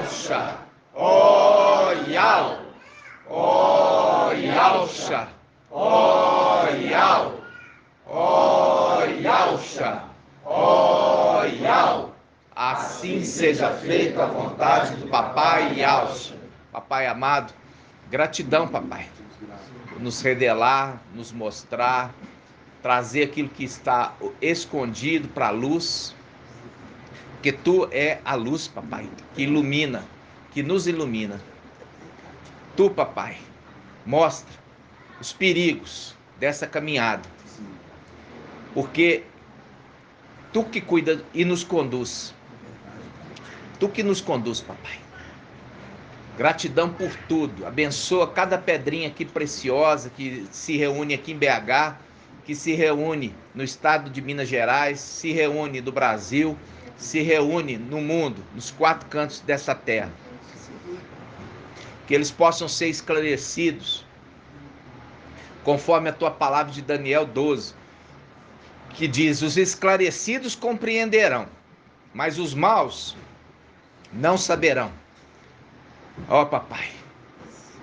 Yalcha, ó Yal, ó Yalcha, ó Yal, ó Yalcha, ó Yal. Assim seja feita a vontade do Papai Yalcha. Papai amado, gratidão, papai, por nos revelar, nos mostrar, trazer aquilo que está escondido para a luz, porque tu é a luz, papai, que ilumina, que nos ilumina. Tu, papai, mostra os perigos dessa caminhada, porque tu que cuida e nos conduz. Tu que nos conduz, papai. Gratidão por tudo. Abençoa cada pedrinha aqui preciosa que se reúne aqui em BH, que se reúne no estado de Minas Gerais, se reúne no Brasil, se reúne no mundo, nos 4 cantos dessa terra. Que eles possam ser esclarecidos, conforme a tua palavra de Daniel 12, que diz: os esclarecidos compreenderão, mas os maus não saberão. Ó papai,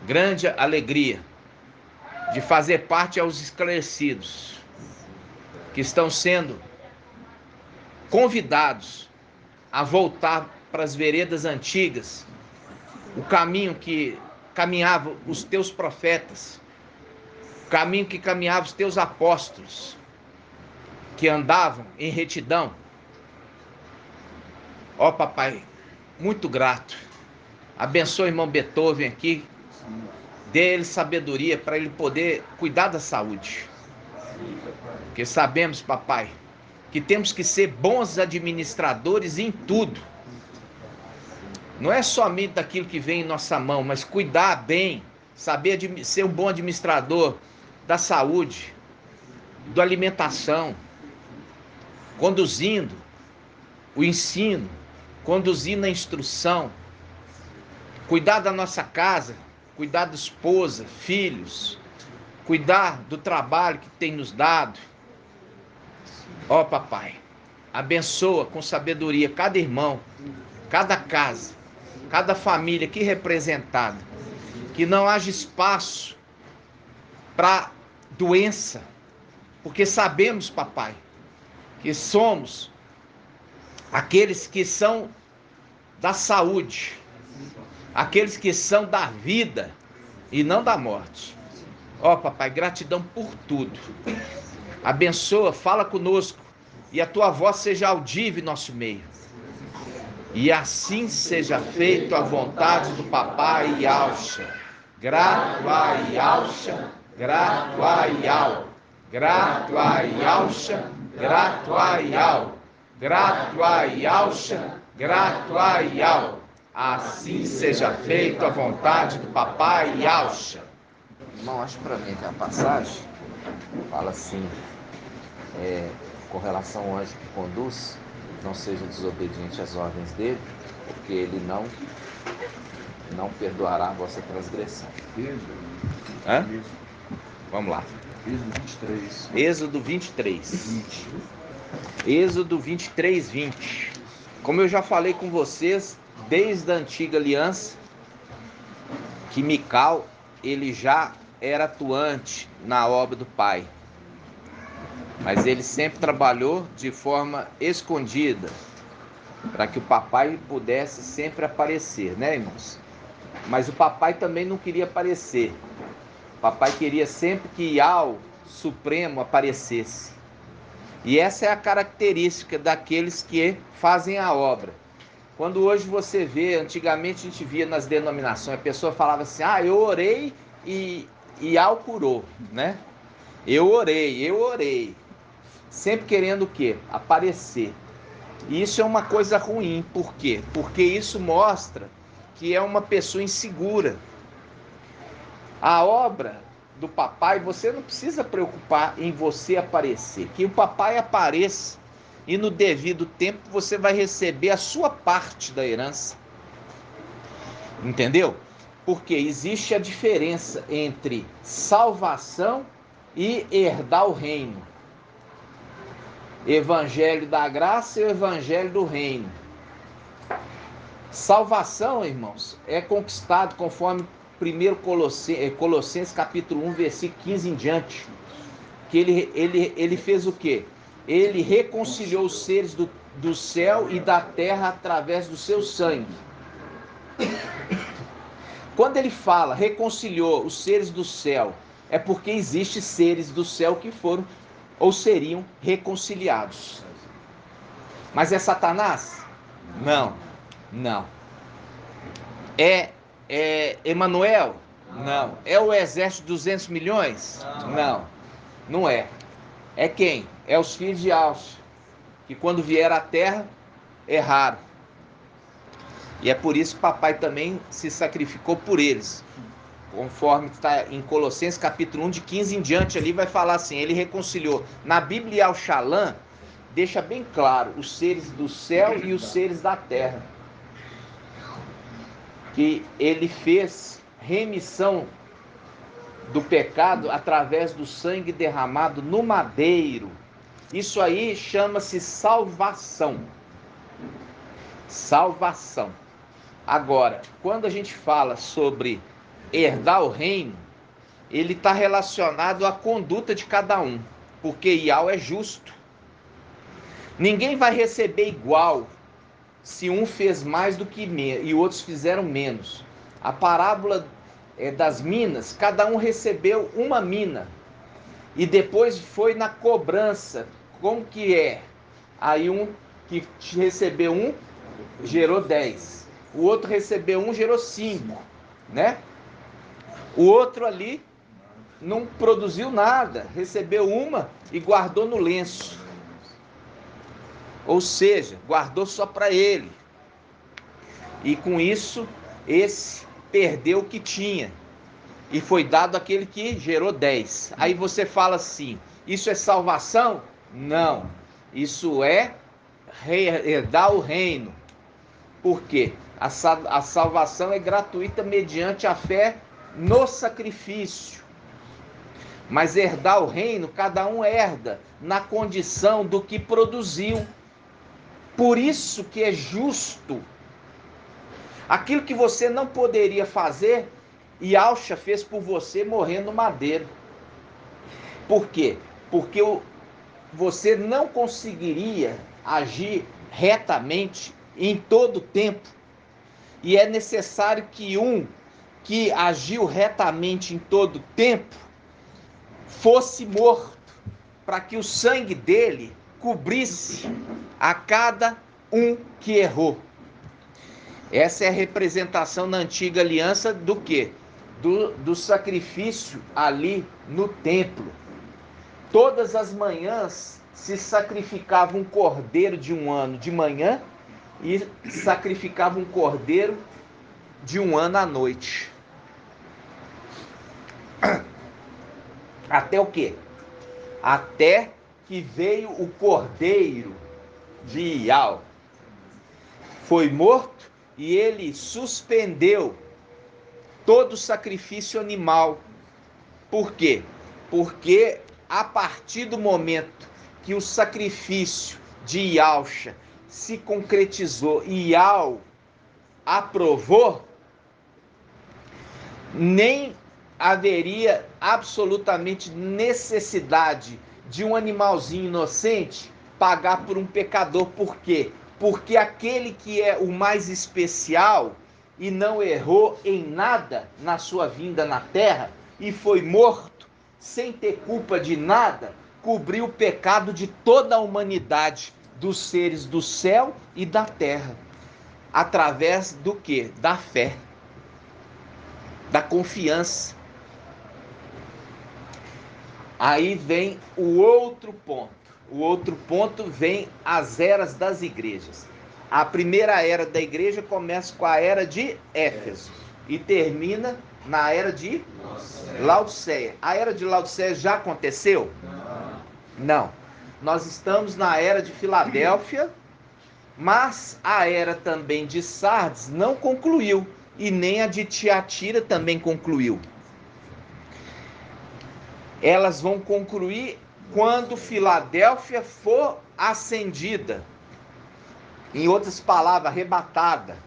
grande alegria de fazer parte aos esclarecidos, que estão sendo convidados a voltar para as veredas antigas, o caminho que caminhavam os teus profetas, o caminho que caminhavam os teus apóstolos, que andavam em retidão. Ó papai, muito grato. Abençoa o irmão Beethoven aqui, dê ele sabedoria para ele poder cuidar da saúde. Porque sabemos, papai, que temos que ser bons administradores em tudo. Não é somente daquilo que vem em nossa mão, mas cuidar bem, saber ser um bom administrador da saúde, da alimentação, conduzindo o ensino, conduzindo a instrução, cuidar da nossa casa, cuidar da esposa, filhos, cuidar do trabalho que tem nos dado. Ó papai, abençoa com sabedoria cada irmão, cada casa, cada família aqui representada, que não haja espaço para doença, porque sabemos, papai, que somos aqueles que são da saúde, aqueles que são da vida e não da morte. Ó papai, gratidão por tudo. Abençoa, fala conosco e a tua voz seja audível em nosso meio. E assim seja feito a vontade do Papai Yalcha. Grato a Yalcha, grato a Yal, grato a Yalcha, grato a Yal, grato a Yalcha, grato a Yal. Assim seja feito a vontade do Papai Yalcha. Irmão, acho para mim que a passagem fala assim, com relação ao anjo que conduz, não seja desobediente às ordens dele, porque ele não perdoará a vossa transgressão. Hã? Vamos lá. Êxodo 23. Êxodo 23. Êxodo 23, 20. Como eu já falei com vocês, desde a antiga aliança, que Mical, ele já era atuante na obra do Pai. Mas ele sempre trabalhou de forma escondida, para que o papai pudesse sempre aparecer, né, irmãos? Mas o papai também não queria aparecer. O papai queria sempre que Yahweh Supremo aparecesse. E essa é a característica daqueles que fazem a obra. Quando hoje você vê, antigamente a gente via nas denominações, a pessoa falava assim: ah, eu orei e Yahweh curou, né? Eu orei. Sempre querendo o quê? Aparecer. E isso é uma coisa ruim. Por quê? Porque isso mostra que é uma pessoa insegura. A obra do papai, você não precisa preocupar em você aparecer. Que o papai apareça e no devido tempo você vai receber a sua parte da herança. Entendeu? Porque existe a diferença entre salvação e herdar o reino. Evangelho da graça e o evangelho do reino. Salvação, irmãos, é conquistado conforme 1 Colossenses capítulo 1, versículo 15 em diante. Que ele fez o quê? Ele reconciliou os seres do céu e da terra através do seu sangue. Quando ele fala reconciliou os seres do céu, é porque existem seres do céu que foram ou seriam reconciliados. Mas é Satanás? Não, não. É Emanuel? Não. É o exército de 200 milhões? Não, não é. É quem? É os filhos de Alcha, que quando vieram à terra, erraram. E é por isso que papai também se sacrificou por eles. Conforme está em Colossenses capítulo 1, de 15 em diante, ali vai falar assim, ele reconciliou. Na Bíblia Al-Shalom, deixa bem claro, os seres do céu e os seres da terra. Que ele fez remissão do pecado através do sangue derramado no madeiro. Isso aí chama-se salvação. Salvação. Agora, quando a gente fala sobre herdar o reino, ele está relacionado à conduta de cada um, porque Iau é justo. Ninguém vai receber igual se um fez mais do que e outros fizeram menos. A parábola das minas, cada um recebeu uma mina e depois foi na cobrança. Como que é? Aí um que recebeu um gerou 10, o outro recebeu um, gerou 5, né? O outro ali não produziu nada, recebeu uma e guardou no lenço. Ou seja, guardou só para ele. E com isso, esse perdeu o que tinha. E foi dado aquele que gerou 10. Aí você fala assim, isso é salvação? Não. Isso é herdar o reino. Por quê? A salvação é gratuita mediante a fé no sacrifício. Mas herdar o reino, cada um herda na condição do que produziu. Por isso que é justo. Aquilo que você não poderia fazer, Yalcha fez por você morrendo no madeiro. Por quê? Porque você não conseguiria agir retamente em todo o tempo. E é necessário que um que agiu retamente em todo o tempo fosse morto, para que o sangue dele cobrisse a cada um que errou. Essa é a representação na antiga aliança do quê? Do sacrifício ali no templo. Todas as manhãs se sacrificava um cordeiro de um ano de manhã e sacrificava um cordeiro de um ano à noite. Até o quê? Até que veio o cordeiro de Iau. Foi morto e ele suspendeu todo o sacrifício animal. Por quê? Porque a partir do momento que o sacrifício de Yalcha se concretizou e Iau aprovou, nem haveria absolutamente necessidade de um animalzinho inocente pagar por um pecador. Por quê? Porque aquele que é o mais especial e não errou em nada na sua vinda na terra e foi morto sem ter culpa de nada, cobriu o pecado de toda a humanidade, dos seres do céu e da terra, através do quê? Da fé, da confiança. Aí vem o outro ponto. O outro ponto vem as eras das igrejas. A primeira era da igreja começa com a era de Éfeso e termina na era de Laodiceia. A era de Laodiceia já aconteceu? Não. Nós estamos na era de Filadélfia, mas a era também de Sardes não concluiu e nem a de Tiatira também concluiu. Elas vão concluir quando Filadélfia for acendida. Em outras palavras, arrebatada.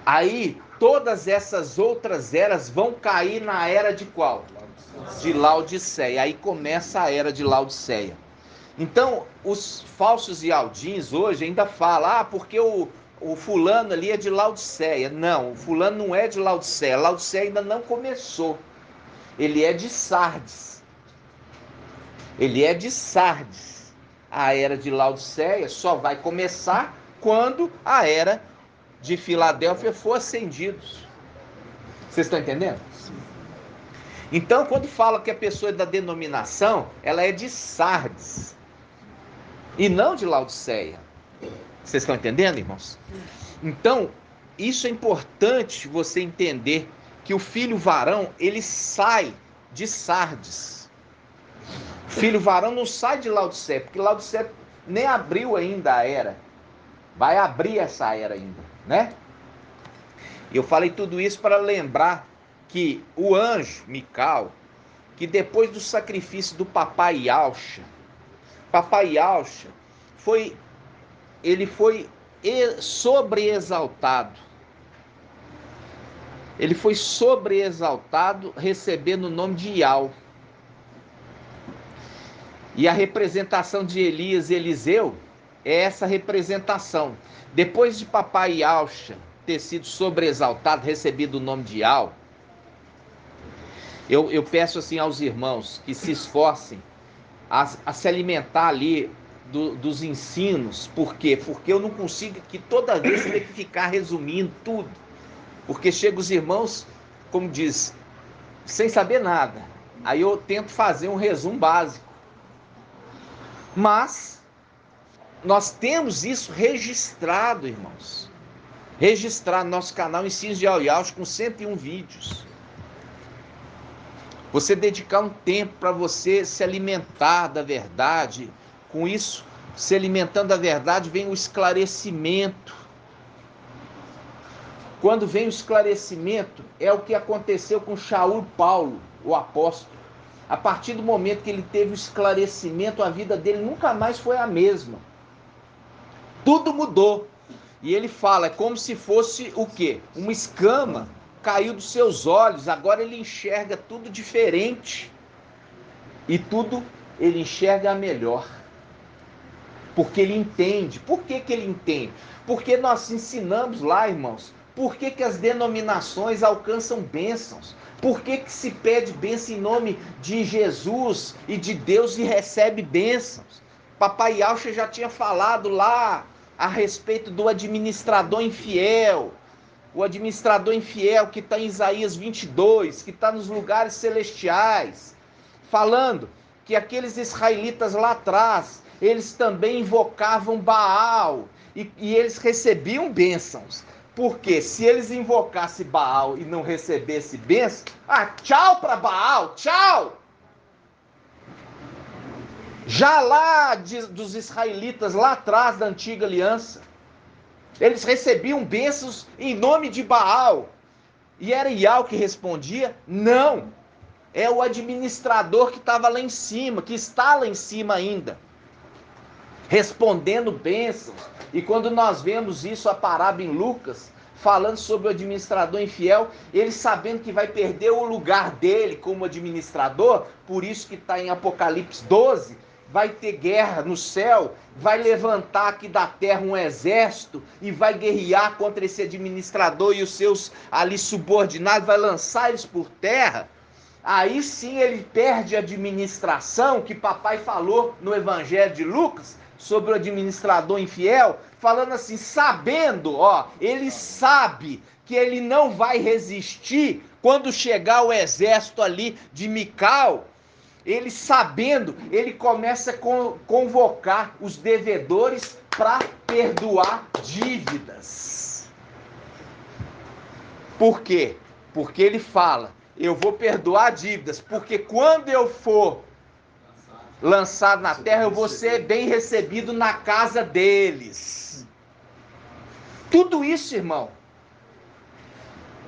Aí, todas essas outras eras vão cair na era de qual? De Laodiceia. Aí começa a era de Laodiceia. Então, os falsos Ialdins hoje ainda falam, porque o fulano ali é de Laodiceia. Não, o fulano não é de Laodiceia. Laodiceia ainda não começou. Ele é de Sardes. Ele é de Sardes. A era de Laodiceia só vai começar quando a era de Filadélfia for acendidos. Vocês estão entendendo? Então, quando fala que a pessoa é da denominação, ela é de Sardes e não de Laodiceia. Vocês estão entendendo, irmãos? Então, isso é importante você entender, que o filho varão, ele sai de Sardes. O filho varão não sai de Laodiceia, porque Laodiceia nem abriu ainda a era. Vai abrir essa era ainda, né? Eu falei tudo isso para lembrar que o anjo Mical, que depois do sacrifício do papai Yalcha, ele foi sobreexaltado. Ele foi sobreexaltado, recebendo o nome de Ial. E a representação de Elias e Eliseu é essa representação. Depois de papai Yalcha ter sido sobreexaltado, recebido o nome de Ial, eu peço assim aos irmãos que se esforcem a se alimentar ali dos ensinos. Por quê? Porque eu não consigo, que toda vez ter que ficar resumindo tudo. Porque chega os irmãos, como diz, sem saber nada. Aí eu tento fazer um resumo básico. Mas nós temos isso registrado, irmãos. Registrado no nosso canal Ensinos de Iauiaus, com 101 vídeos. Você dedicar um tempo para você se alimentar da verdade. Com isso, se alimentando da verdade, vem o esclarecimento. Quando vem o esclarecimento, é o que aconteceu com Shaul Paulo, o apóstolo. A partir do momento que ele teve o esclarecimento, a vida dele nunca mais foi a mesma. Tudo mudou. E ele fala, é como se fosse o quê? Uma escama caiu dos seus olhos, agora ele enxerga tudo diferente. E tudo ele enxerga melhor. Porque ele entende. Por que que ele entende? Porque nós ensinamos lá, irmãos, por que que as denominações alcançam bênçãos. Por que que se pede bênção em nome de Jesus e de Deus e recebe bênçãos. Papai Yalcha já tinha falado lá a respeito do administrador infiel. O administrador infiel que está em Isaías 22, que está nos lugares celestiais, falando que aqueles israelitas lá atrás, eles também invocavam Baal e eles recebiam bênçãos. Porque se eles invocassem Baal e não recebessem bênção, tchau para Baal, tchau! Já lá dos israelitas, lá atrás da antiga aliança, eles recebiam bênçãos em nome de Baal. E era Ial que respondia? Não. É o administrador que estava lá em cima, que está lá em cima ainda, respondendo bênçãos. E quando nós vemos isso, a parábola em Lucas, falando sobre o administrador infiel, ele sabendo que vai perder o lugar dele como administrador, por isso que está em Apocalipse 12, vai ter guerra no céu, vai levantar aqui da terra um exército e vai guerrear contra esse administrador e os seus ali subordinados, vai lançar eles por terra. Aí sim ele perde a administração, que papai falou no Evangelho de Lucas, sobre o administrador infiel, falando assim, sabendo, ele sabe que ele não vai resistir quando chegar o exército ali de Mical. Ele sabendo, ele começa a convocar os devedores para perdoar dívidas. Por quê? Porque ele fala, eu vou perdoar dívidas, porque quando eu for lançado na terra, eu vou ser bem recebido na casa deles. Tudo isso, irmão,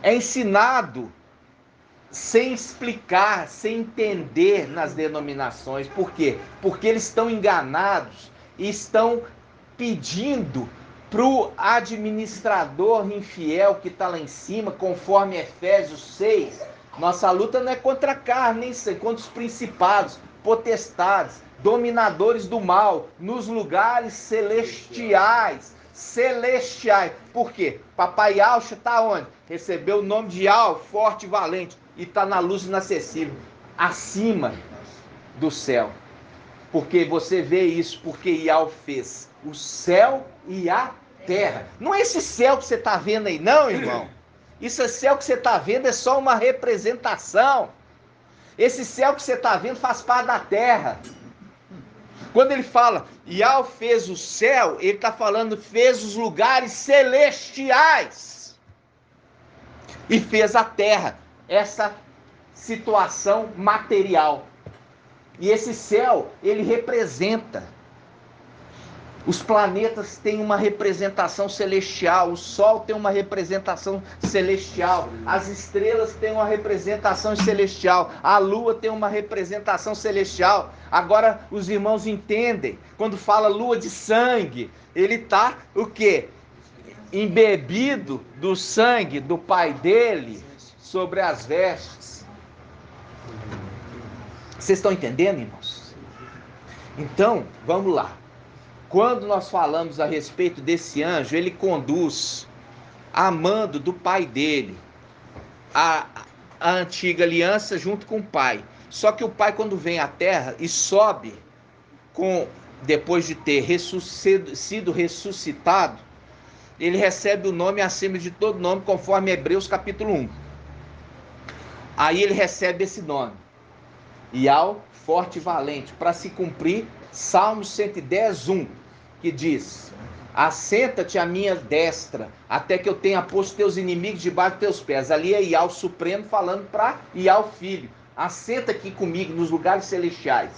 é ensinado sem explicar, sem entender nas denominações. Por quê? Porque eles estão enganados e estão pedindo para o administrador infiel que está lá em cima, conforme Efésios 6, nossa luta não é contra a carne, nem é contra os principados, potestades, dominadores do mal, nos lugares celestiais. Celestiais. Por quê? Papai Alcha está onde? Recebeu o nome de Al, forte e valente, e está na luz inacessível, acima do céu. Porque você vê isso, porque Ial fez o céu e a terra. Não é esse céu que você está vendo aí, não, irmão. Isso céu que você está vendo é só uma representação. Esse céu que você está vendo faz parte da terra. Quando ele fala, Ial fez o céu, ele está falando, fez os lugares celestiais. E fez a terra, essa situação material. E esse céu, ele representa. Os planetas têm uma representação celestial, o Sol tem uma representação celestial, as estrelas têm uma representação celestial, a Lua tem uma representação celestial. Agora os irmãos entendem, quando fala lua de sangue, ele está o quê? Embebido do sangue do pai dele sobre as vestes. Vocês estão entendendo, irmãos? Então, vamos lá. Quando nós falamos a respeito desse anjo, ele conduz a mando do pai dele, a antiga aliança junto com o pai. Só que o pai, quando vem à terra e sobe, depois de ter sido ressuscitado, ele recebe o nome acima de todo nome, conforme Hebreus capítulo 1. Aí ele recebe esse nome, Ial, forte e valente, para se cumprir Salmos 110, 1, que diz: assenta-te à minha destra, até que eu tenha posto teus inimigos debaixo dos teus pés. Ali é Ial Supremo falando para Ial Filho: assenta aqui comigo nos lugares celestiais.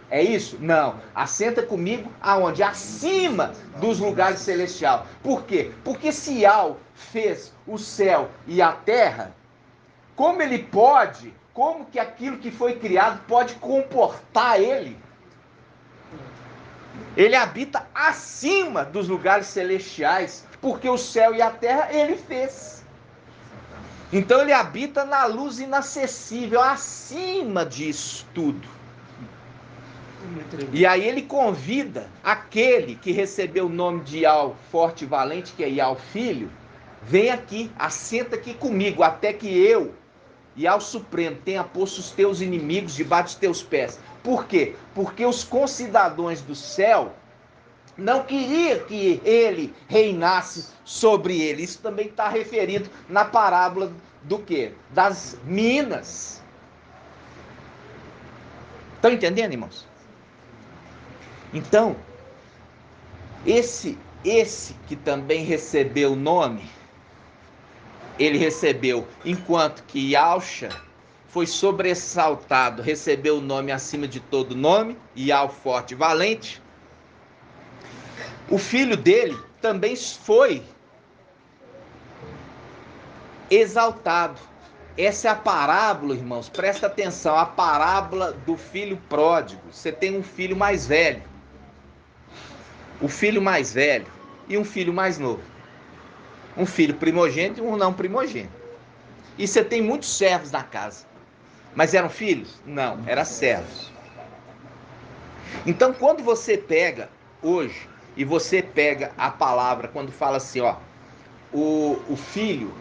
É isso? Não. Assenta comigo aonde? Acima dos lugares celestiais. Por quê? Porque se Ial fez o céu e a terra, como ele pode, como que aquilo que foi criado pode comportar ele? Ele habita acima dos lugares celestiais, porque o céu e a terra ele fez. Então ele habita na luz inacessível, acima disso tudo. E aí ele convida aquele que recebeu o nome de Ial forte e valente, que é Ial Filho, vem aqui, assenta aqui comigo, até que eu, Ial Supremo, tenha posto os teus inimigos debaixo dos teus pés. Por quê? Porque os concidadãos do céu não queriam que ele reinasse sobre ele. Isso também está referido na parábola do quê? Das minas. Estão entendendo, irmãos? Então, esse que também recebeu o nome, ele recebeu, enquanto que Ialcha foi sobressaltado, recebeu o nome acima de todo nome, Ial forte e valente. O filho dele também foi exaltado. Essa é a parábola, irmãos, presta atenção, a parábola do filho pródigo. Você tem um filho mais velho, o filho mais velho e um filho mais novo. Um filho primogênito e um não primogênito. E você tem muitos servos na casa. Mas eram filhos? Não, eram servos. Então, quando você pega hoje, e você pega a palavra, quando fala assim, ó, o filho,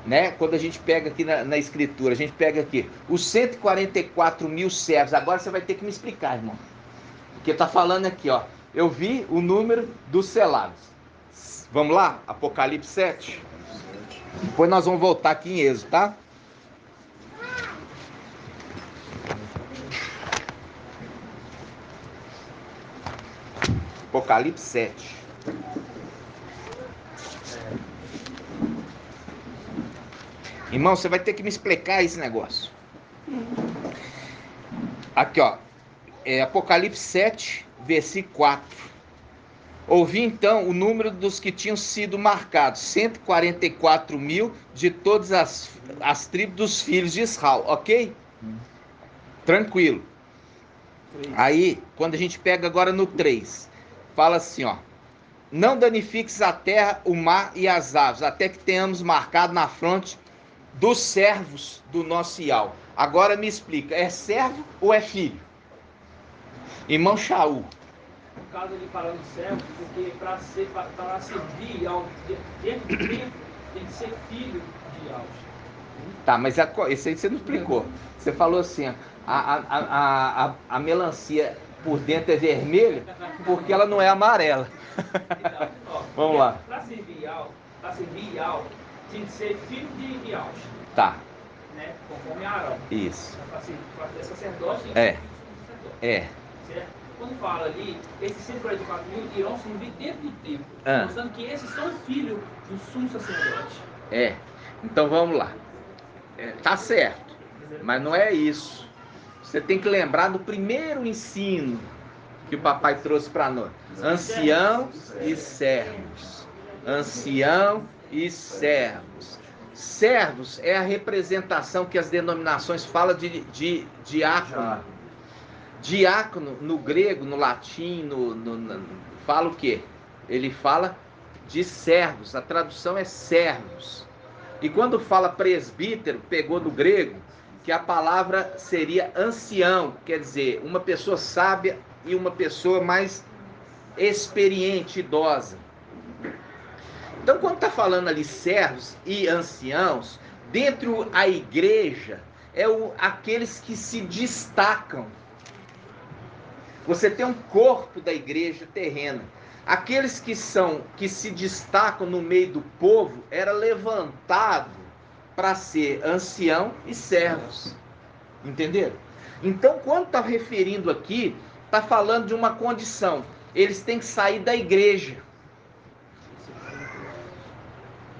né? Quando a gente pega aqui na escritura, a gente pega aqui, os 144 mil servos. Agora você vai ter que me explicar, irmão. Porque tá falando aqui, ó, eu vi o número dos selados. Vamos lá? Apocalipse 7. Depois nós vamos voltar aqui em Êxodo, tá? Apocalipse 7. Irmão, você vai ter que me explicar esse negócio. Aqui, ó. Apocalipse 7, versículo 4. Ouvi então o número dos que tinham sido marcados, 144 mil de todas as tribos dos filhos de Israel, ok? Tranquilo. Aí, quando a gente pega agora no 3, fala assim, ó. não danifiques a terra, o mar e as aves, até que tenhamos marcado na fronte dos servos do nosso Ial. Agora me explica, é servo ou é filho? Irmão Shaul. No caso ele falando servo, porque para servir ao dentro do templo, tem que ser filho de Ial. Tá, mas isso aí você não explicou. Você falou assim, a melancia por dentro é vermelha porque ela não é amarela. Então, Vamos lá. Para servir Ial, tinha que ser filho de Ial. Tá. Né? Conforme Arão. Isso. Para ser sacerdote, tem que É. ser filho de sacerdote. É. Certo? Quando fala ali, esses 144 mil irão servir dentro do templo, mostrando que esses são filhos do sumo sacerdote. É. Então vamos lá. Tá certo. Mas não é isso. Você tem que lembrar do primeiro ensino que o papai trouxe para nós. Ancião e servos. Ancião e servos. Servos é a representação que as denominações falam de diácono. Diácono, no grego, no latim, fala o quê? Ele fala de servos. A tradução é servos. E quando fala presbítero, pegou do grego, que a palavra seria ancião, quer dizer, uma pessoa sábia e uma pessoa mais experiente, idosa. Então, quando está falando ali servos e anciãos, dentro da igreja, aqueles que se destacam. Você tem um corpo da igreja terrena. Aqueles que se destacam no meio do povo, era levantado para ser ancião e servos. Entenderam? Então, quando está referindo aqui, está falando de uma condição. Eles têm que sair da igreja.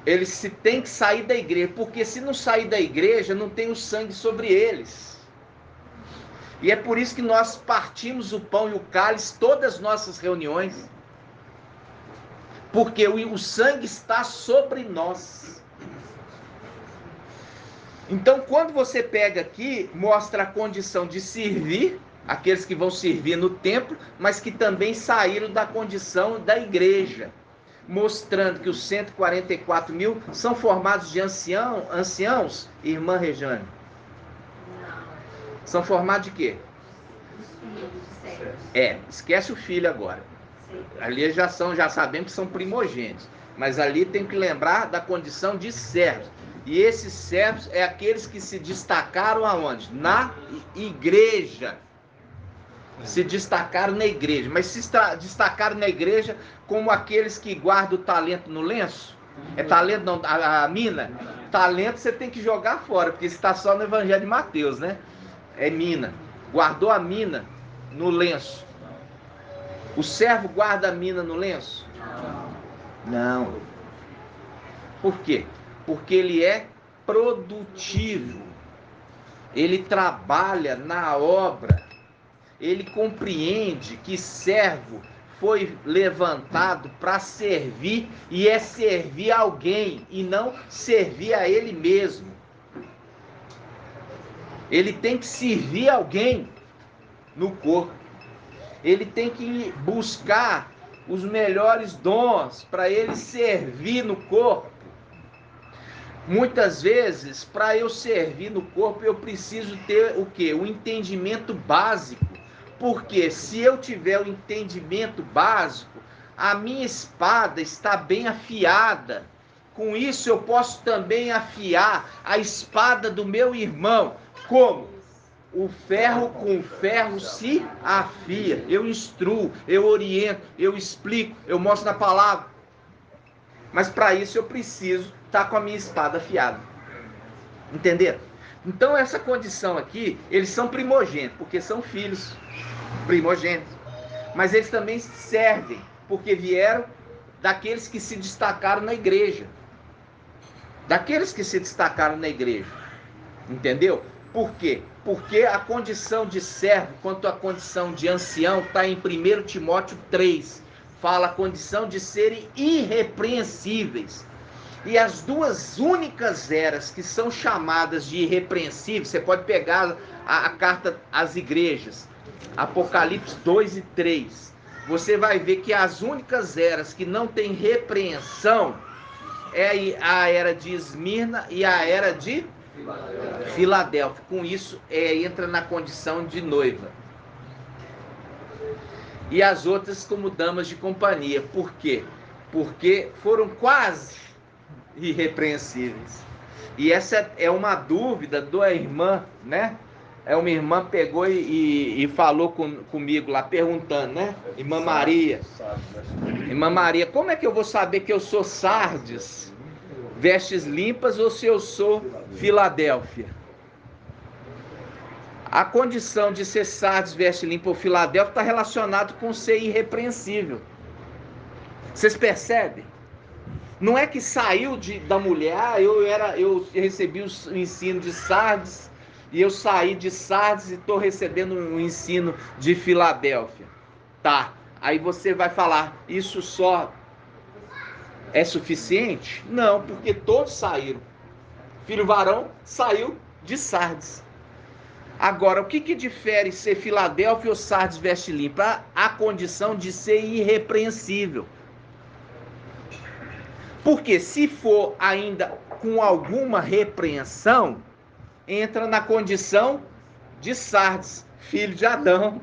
Eles têm que sair da igreja, porque se não sair da igreja, não tem o sangue sobre eles. E é por isso que nós partimos o pão e o cálice, todas as nossas reuniões. Porque o sangue está sobre nós. Então, quando você pega aqui, mostra a condição de servir, aqueles que vão servir no templo, mas que também saíram da condição da igreja. Mostrando que os 144 mil são formados de anciãos, irmã Rejane. São formados de quê? Esquece o filho agora. Ali já sabemos que são primogênitos. Mas ali tem que lembrar da condição de servos. E esses servos é aqueles que se destacaram aonde? Na igreja. Se destacaram na igreja. Mas se destacaram na igreja como aqueles que guardam o talento no lenço? É talento não, a mina? Talento você tem que jogar fora, porque está só no Evangelho de Mateus, né? É mina. Guardou a mina no lenço. O servo guarda a mina no lenço? Não. Por quê? Porque ele é produtivo. Ele trabalha na obra. Ele compreende que servo foi levantado para servir e é servir alguém e não servir a ele mesmo. Ele tem que servir alguém no corpo. Ele tem que buscar os melhores dons para ele servir no corpo. Muitas vezes, para eu servir no corpo, eu preciso ter o quê? O entendimento básico. Porque se eu tiver o entendimento básico, a minha espada está bem afiada. Com isso, eu posso também afiar a espada do meu irmão. Como? O ferro com o ferro se afia. Eu instruo, eu oriento, eu explico, eu mostro na palavra. Mas para isso eu preciso estar com a minha espada afiada. Entenderam? Então essa condição aqui, eles são primogênitos, porque são filhos primogênitos. Mas eles também servem, porque vieram daqueles que se destacaram na igreja. Daqueles que se destacaram na igreja. Entendeu? Por quê? Porque a condição de servo, quanto a condição de ancião, está em 1 Timóteo 3. Fala a condição de serem irrepreensíveis. E as duas únicas eras que são chamadas de irrepreensíveis, você pode pegar a carta às igrejas, Apocalipse 2 e 3. você vai ver que as únicas eras que não tem repreensão é a era de Esmirna e a era de Filadélfia. Com isso, entra na condição de noiva. E as outras como damas de companhia. Por quê? Porque foram quase irrepreensíveis. E essa é uma dúvida da irmã, né? Uma irmã pegou e falou comigo lá, perguntando, né? Irmã Maria, como é que eu vou saber que eu sou Sardes, vestes limpas, ou se eu sou Filadélfia? A condição de ser Sardes, veste limpa ou Filadélfia está relacionado com ser irrepreensível. Vocês percebem? Não é que saiu da mulher, eu recebi o ensino de Sardes, e eu saí de Sardes e estou recebendo o ensino de Filadélfia. Tá, aí você vai falar, isso só é suficiente? Não, porque todos saíram. Filho varão saiu de Sardes. Agora, o que difere ser Filadélfia ou Sardes veste limpa? A condição de ser irrepreensível. Porque se for ainda com alguma repreensão, entra na condição de Sardes, filho de Adão.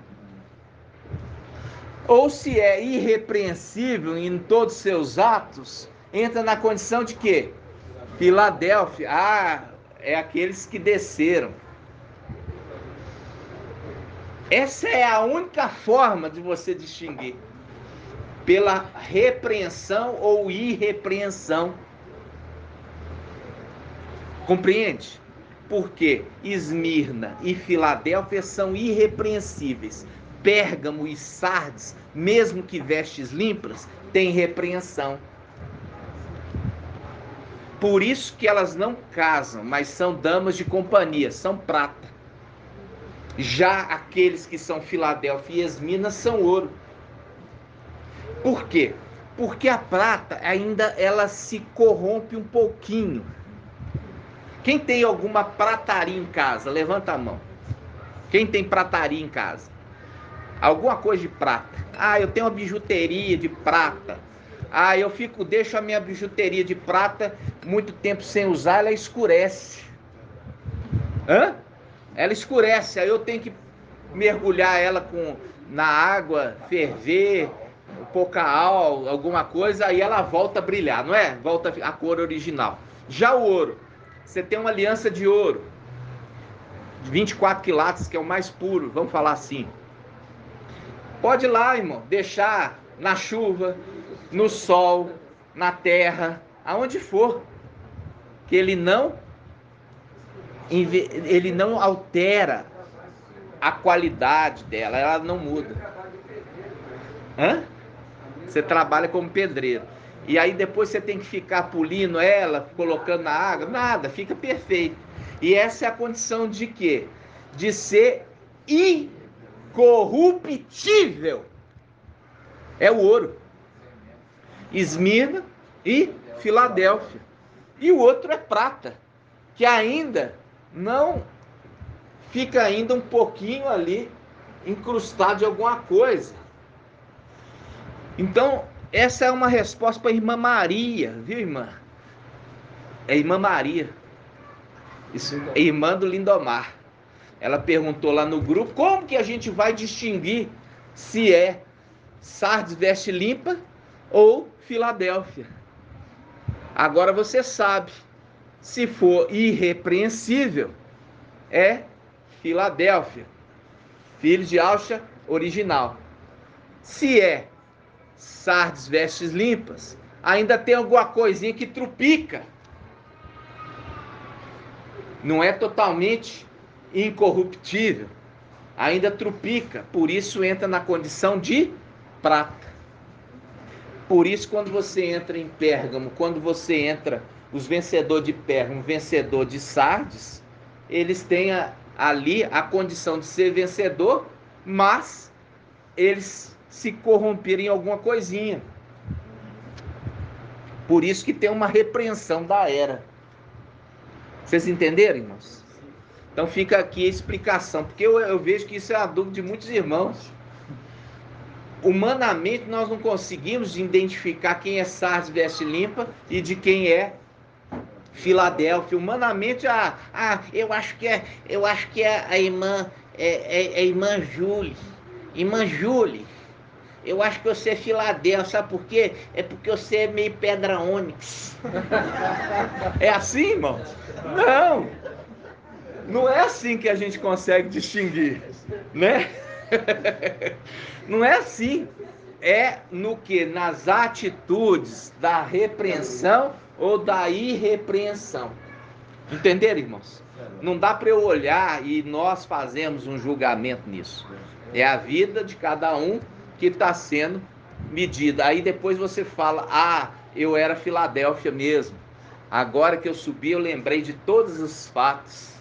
Ou se é irrepreensível em todos os seus atos, entra na condição de quê? Filadélfia. É aqueles que desceram. Essa é a única forma de você distinguir. Pela repreensão ou irrepreensão. Compreende? Porque Esmirna e Filadélfia são irrepreensíveis. Pérgamo e Sardes, mesmo que vestes limpas, têm repreensão. Por isso que elas não casam, mas são damas de companhia, são prata. Já aqueles que são Filadélfia e Esmirna são ouro. Por quê? Porque a prata ainda ela se corrompe um pouquinho. Quem tem alguma prataria em casa? Levanta a mão. Quem tem prataria em casa? Alguma coisa de prata. Eu tenho uma bijuteria de prata. Eu deixo a minha bijuteria de prata muito tempo sem usar, ela escurece. Ela escurece, aí eu tenho que mergulhar ela na água, ferver, pouca álcool, alguma coisa, aí ela volta a brilhar, não é? Volta a cor original. Já o ouro, você tem uma aliança de ouro, de 24 quilates, que é o mais puro, vamos falar assim. Pode ir lá, irmão, deixar na chuva, no sol, na terra, aonde for, que ele não altera a qualidade dela, ela não muda. Você trabalha como pedreiro. E aí depois você tem que ficar polindo ela, colocando na água, nada, fica perfeito. E essa é a condição de quê? De ser incorruptível. É o ouro. Esmirna e Filadélfia. E o outro é prata, que ainda não fica ainda um pouquinho ali incrustado de alguma coisa. Então, essa é uma resposta para a irmã Maria, viu, irmã? É a irmã Maria, irmã do Lindomar. Ela perguntou lá no grupo, como que a gente vai distinguir se é Sardes veste limpa ou Filadélfia? Agora você sabe, se for irrepreensível, é Filadélfia, filho de Alcha original. Se é Sardes vestes limpas, ainda tem alguma coisinha que trupica. Não é totalmente incorruptível, ainda trupica, por isso entra na condição de prata. Por isso, quando você entra em Pérgamo, quando você entra, os vencedores de Pérgamo, vencedor de Sardes, eles têm ali a condição de ser vencedor, mas eles se corromperem em alguma coisinha. Por isso que tem uma repreensão da era. Vocês entenderam, irmãos? Então fica aqui a explicação, porque eu vejo que isso é a dúvida de muitos irmãos. humanamente nós não conseguimos identificar quem é Sardes veste limpa e de quem é Filadélfia. Humanamente, eu acho que é a irmã, a irmã Júlia. Irmã Júlia, eu acho que você é Filadélfia, sabe por quê? É porque você é meio pedra ônix. É assim, irmão? Não! Não é assim que a gente consegue distinguir, né? Não é assim. É no que? Nas atitudes da repreensão ou da irrepreensão. Entenderam, irmãos? Não dá para eu olhar e nós fazemos um julgamento nisso. É a vida de cada um que está sendo medida. Aí depois você fala, eu era Filadélfia mesmo. Agora que eu subi, eu lembrei de todos os fatos.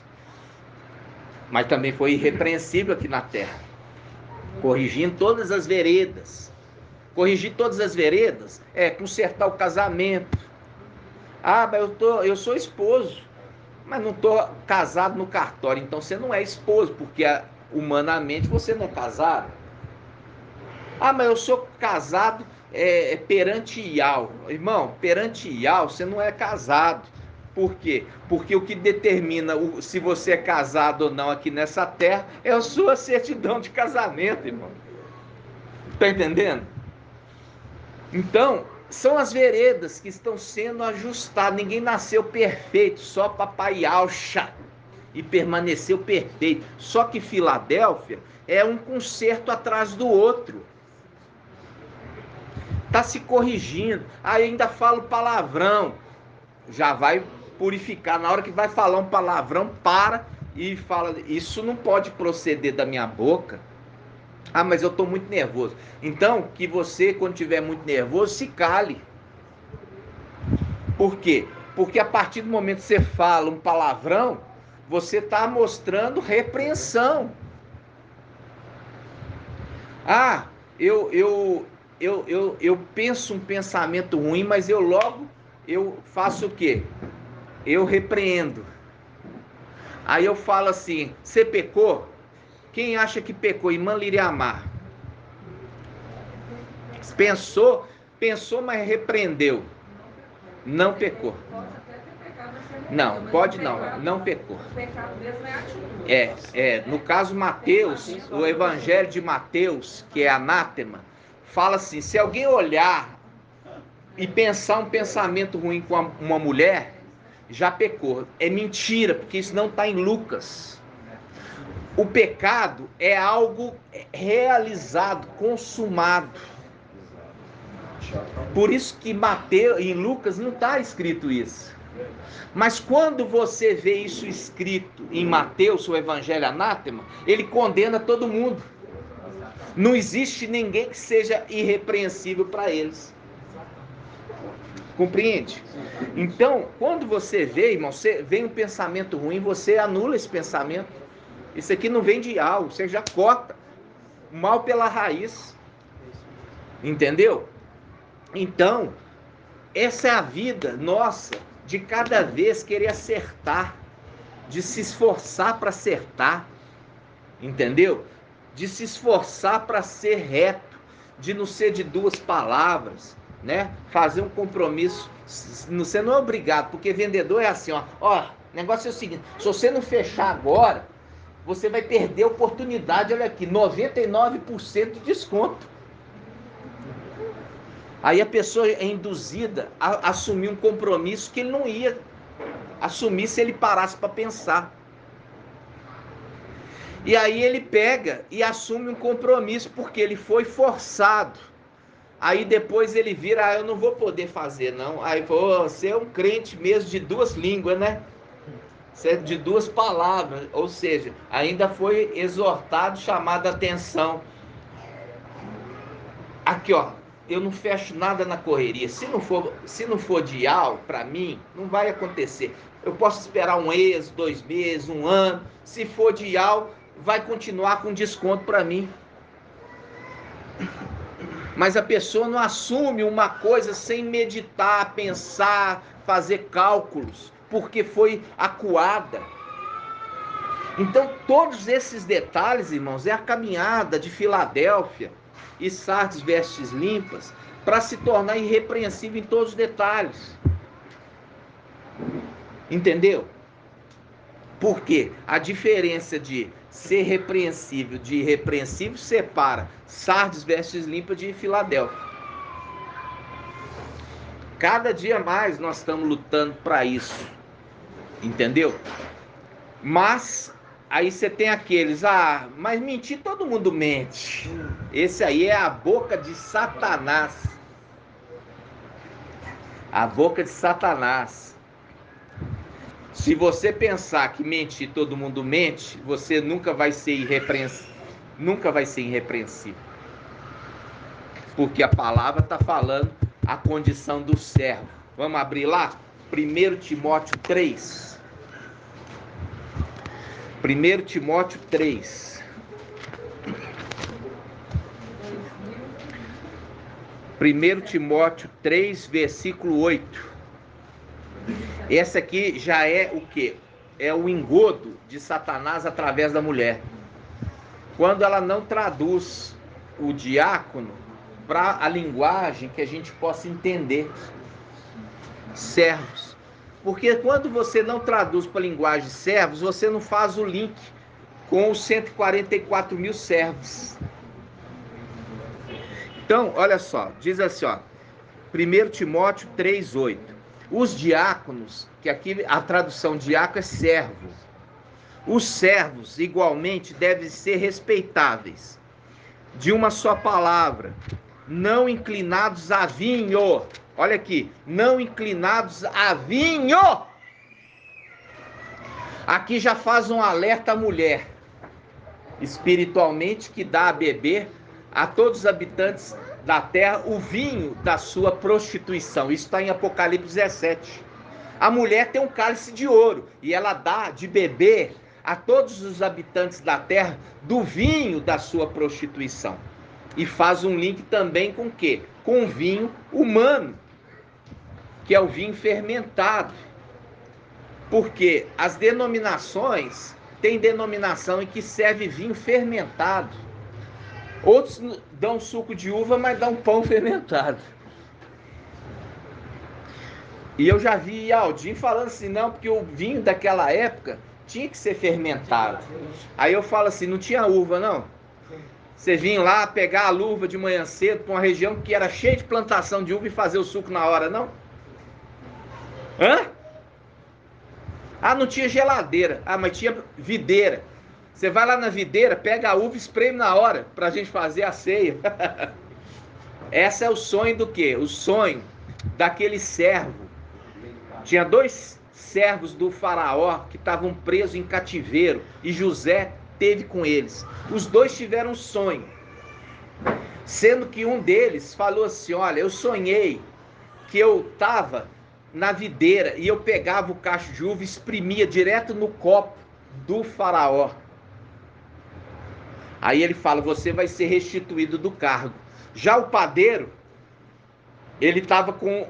Mas também foi irrepreensível aqui na terra. Corrigindo todas as veredas. Corrigir todas as veredas é consertar o casamento. Mas eu sou esposo, mas não estou casado no cartório. Então você não é esposo, porque humanamente você não é casado. Mas eu sou casado perante Ial. Irmão, perante Ial você não é casado. Por quê? Porque o que determina se você é casado ou não aqui nessa terra é a sua certidão de casamento, irmão. Tá entendendo? Então, são as veredas que estão sendo ajustadas. Ninguém nasceu perfeito, só papai Alcha e permaneceu perfeito. Só que Filadélfia é um conserto atrás do outro. Está se corrigindo. Aí ainda fala palavrão. Já vai purificar. Na hora que vai falar um palavrão, para e fala, isso não pode proceder da minha boca. Mas eu estou muito nervoso. Então, que você, quando estiver muito nervoso, se cale. Por quê? Porque a partir do momento que você fala um palavrão, você está mostrando repreensão. Eu penso um pensamento ruim, mas eu faço o quê? Eu repreendo. Aí eu falo assim, você pecou? Quem acha que pecou? Irmã Liriamar. Pensou, mas repreendeu. Não pecou. Não, pode não pecou. No caso Mateus, o evangelho de Mateus, que é anátema, fala assim, se alguém olhar e pensar um pensamento ruim com uma mulher, já pecou. É mentira, porque isso não está em Lucas. O pecado é algo realizado, consumado. Por isso que Mateus, em Lucas não está escrito isso. Mas quando você vê isso escrito em Mateus, o evangelho anátema, ele condena todo mundo. Não existe ninguém que seja irrepreensível para eles. Compreende? Então, quando você vê, irmão, vem um pensamento ruim, você anula esse pensamento. Isso aqui não vem de algo, você já corta o mal pela raiz. Entendeu? Então, essa é a vida nossa, de cada vez querer acertar, de se esforçar para acertar, entendeu? De se esforçar para ser reto, de não ser de duas palavras, né? Fazer um compromisso. Você não é obrigado, porque vendedor é assim, ó, o negócio é o seguinte, se você não fechar agora, você vai perder a oportunidade, olha aqui, 99% de desconto. Aí a pessoa é induzida a assumir um compromisso que ele não ia assumir se ele parasse para pensar. E aí ele pega e assume um compromisso porque ele foi forçado. Aí depois ele vira, eu não vou poder fazer não. Aí você é um crente mesmo de duas línguas, né? Você é de duas palavras, ou seja, ainda foi exortado, chamado a atenção. Aqui, ó, eu não fecho nada na correria. Se não for dial, para mim, não vai acontecer. Eu posso esperar um mês, 2 meses, 1 ano. Se for dial, vai continuar com desconto para mim. Mas a pessoa não assume uma coisa sem meditar, pensar, fazer cálculos, porque foi acuada. Então, todos esses detalhes, irmãos, é a caminhada de Filadélfia, e Sardes vestes limpas, para se tornar irrepreensível em todos os detalhes. Entendeu? Porque a diferença de ser repreensível de irrepreensível separa Sardes vestes limpas de Filadélfia. Cada dia mais nós estamos lutando para isso. Entendeu? Mas aí você tem aqueles, mas mentir todo mundo mente. Esse aí é a boca de Satanás. A boca de Satanás. Se você pensar que mentir todo mundo mente, você nunca vai ser irrepreensível. Nunca vai ser irrepreensível. Porque a palavra está falando a condição do servo. Vamos abrir lá? 1 Timóteo 3. 1 Timóteo 3. 1 Timóteo 3, versículo 8. Essa aqui já é o quê? É o engodo de Satanás através da mulher. Quando ela não traduz o diácono para a linguagem que a gente possa entender. Servos. Porque quando você não traduz para a linguagem servos, você não faz o link com os 144 mil servos. Então, olha só, diz assim, 1 Timóteo 3,8. Os diáconos, que aqui a tradução diácono é servo. Os servos, igualmente, devem ser respeitáveis, de uma só palavra, não inclinados a vinho. Olha aqui, não inclinados a vinho. Aqui já faz um alerta à mulher, espiritualmente, que dá a beber a todos os habitantes da terra o vinho da sua prostituição. Isso está em Apocalipse 17. A mulher tem um cálice de ouro e ela dá de beber a todos os habitantes da terra do vinho da sua prostituição. E faz um link também com o quê? Com o vinho humano, que é o vinho fermentado. Porque as denominações, tem denominação em que serve vinho fermentado. Outros dão suco de uva, mas dão pão fermentado. E eu já vi Aldim falando assim, não, porque o vinho daquela época tinha que ser fermentado. Aí eu falo assim, não tinha uva não? Você vinha lá pegar a uva de manhã cedo para uma região que era cheia de plantação de uva e fazer o suco na hora, não? Hã? Não tinha geladeira. Mas tinha videira. Você vai lá na videira, pega a uva e espreme na hora para a gente fazer a ceia. Esse é o sonho do quê? O sonho daquele servo. Tinha 2 servos do faraó que estavam presos em cativeiro e José teve com eles. Os 2 tiveram um sonho, sendo que um deles falou assim, olha, eu sonhei que eu estava na videira e eu pegava o cacho de uva e exprimia direto no copo do faraó. Aí ele fala, você vai ser restituído do cargo. Já o padeiro, ele estava com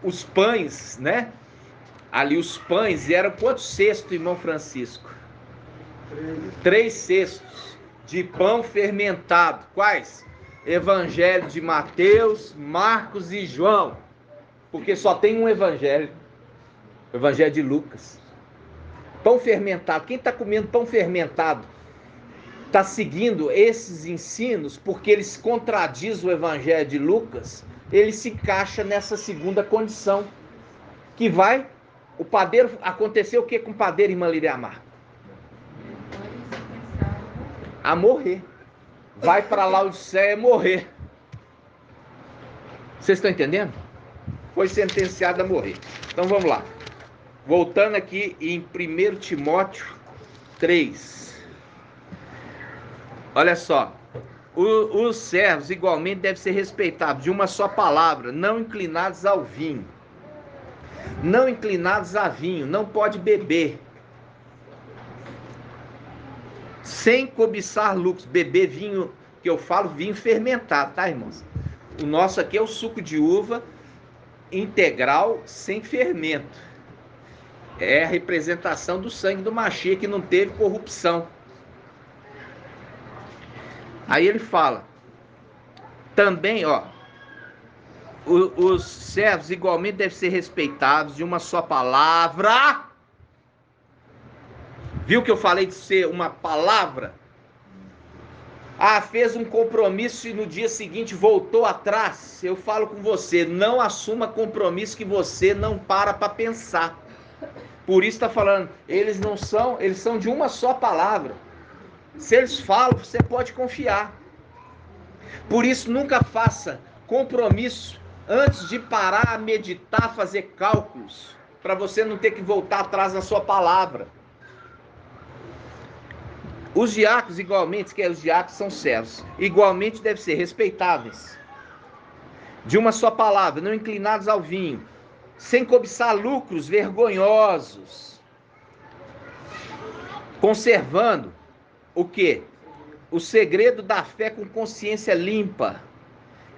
os pães, né? Ali os pães, e eram quantos cestos, irmão Francisco? 3 cestos de pão fermentado. Quais? Evangelho de Mateus, Marcos e João. Porque só tem um evangelho. O evangelho de Lucas. Pão fermentado. Quem está comendo pão fermentado está seguindo esses ensinos porque eles contradizem o evangelho de Lucas. Ele se encaixa nessa segunda condição. Que vai... O padeiro... Aconteceu o que com o padeiro, irmã Liriamar? A morrer. Vai para lá o céu e morrer. Vocês estão entendendo? Foi sentenciado a morrer. Então vamos lá. Voltando aqui em 1 Timóteo 3. Olha só. Os servos igualmente devem ser respeitados de uma só palavra, não inclinados ao vinho. Não inclinados a vinho, não pode beber. Sem cobiçar lucros, beber vinho, que eu falo vinho fermentado, tá, irmãos? O nosso aqui é o suco de uva integral, sem fermento. É a representação do sangue do Machia, que não teve corrupção. Aí ele fala, Também, ó, os servos igualmente devem ser respeitados de uma só palavra. Viu que eu falei de ser uma palavra? Ah, fez um compromisso e no dia seguinte voltou atrás. Eu falo com você, não assuma compromisso que você não para pensar. Por isso está falando, eles são de uma só palavra. Se eles falam, você pode confiar. Por isso nunca faça compromisso antes de parar a meditar, fazer cálculos, para você não ter que voltar atrás na sua palavra. Os diáconos, igualmente, que os diáconos são servos, igualmente devem ser respeitáveis, de uma só palavra, não inclinados ao vinho, sem cobiçar lucros vergonhosos, conservando o quê? O segredo da fé com consciência limpa.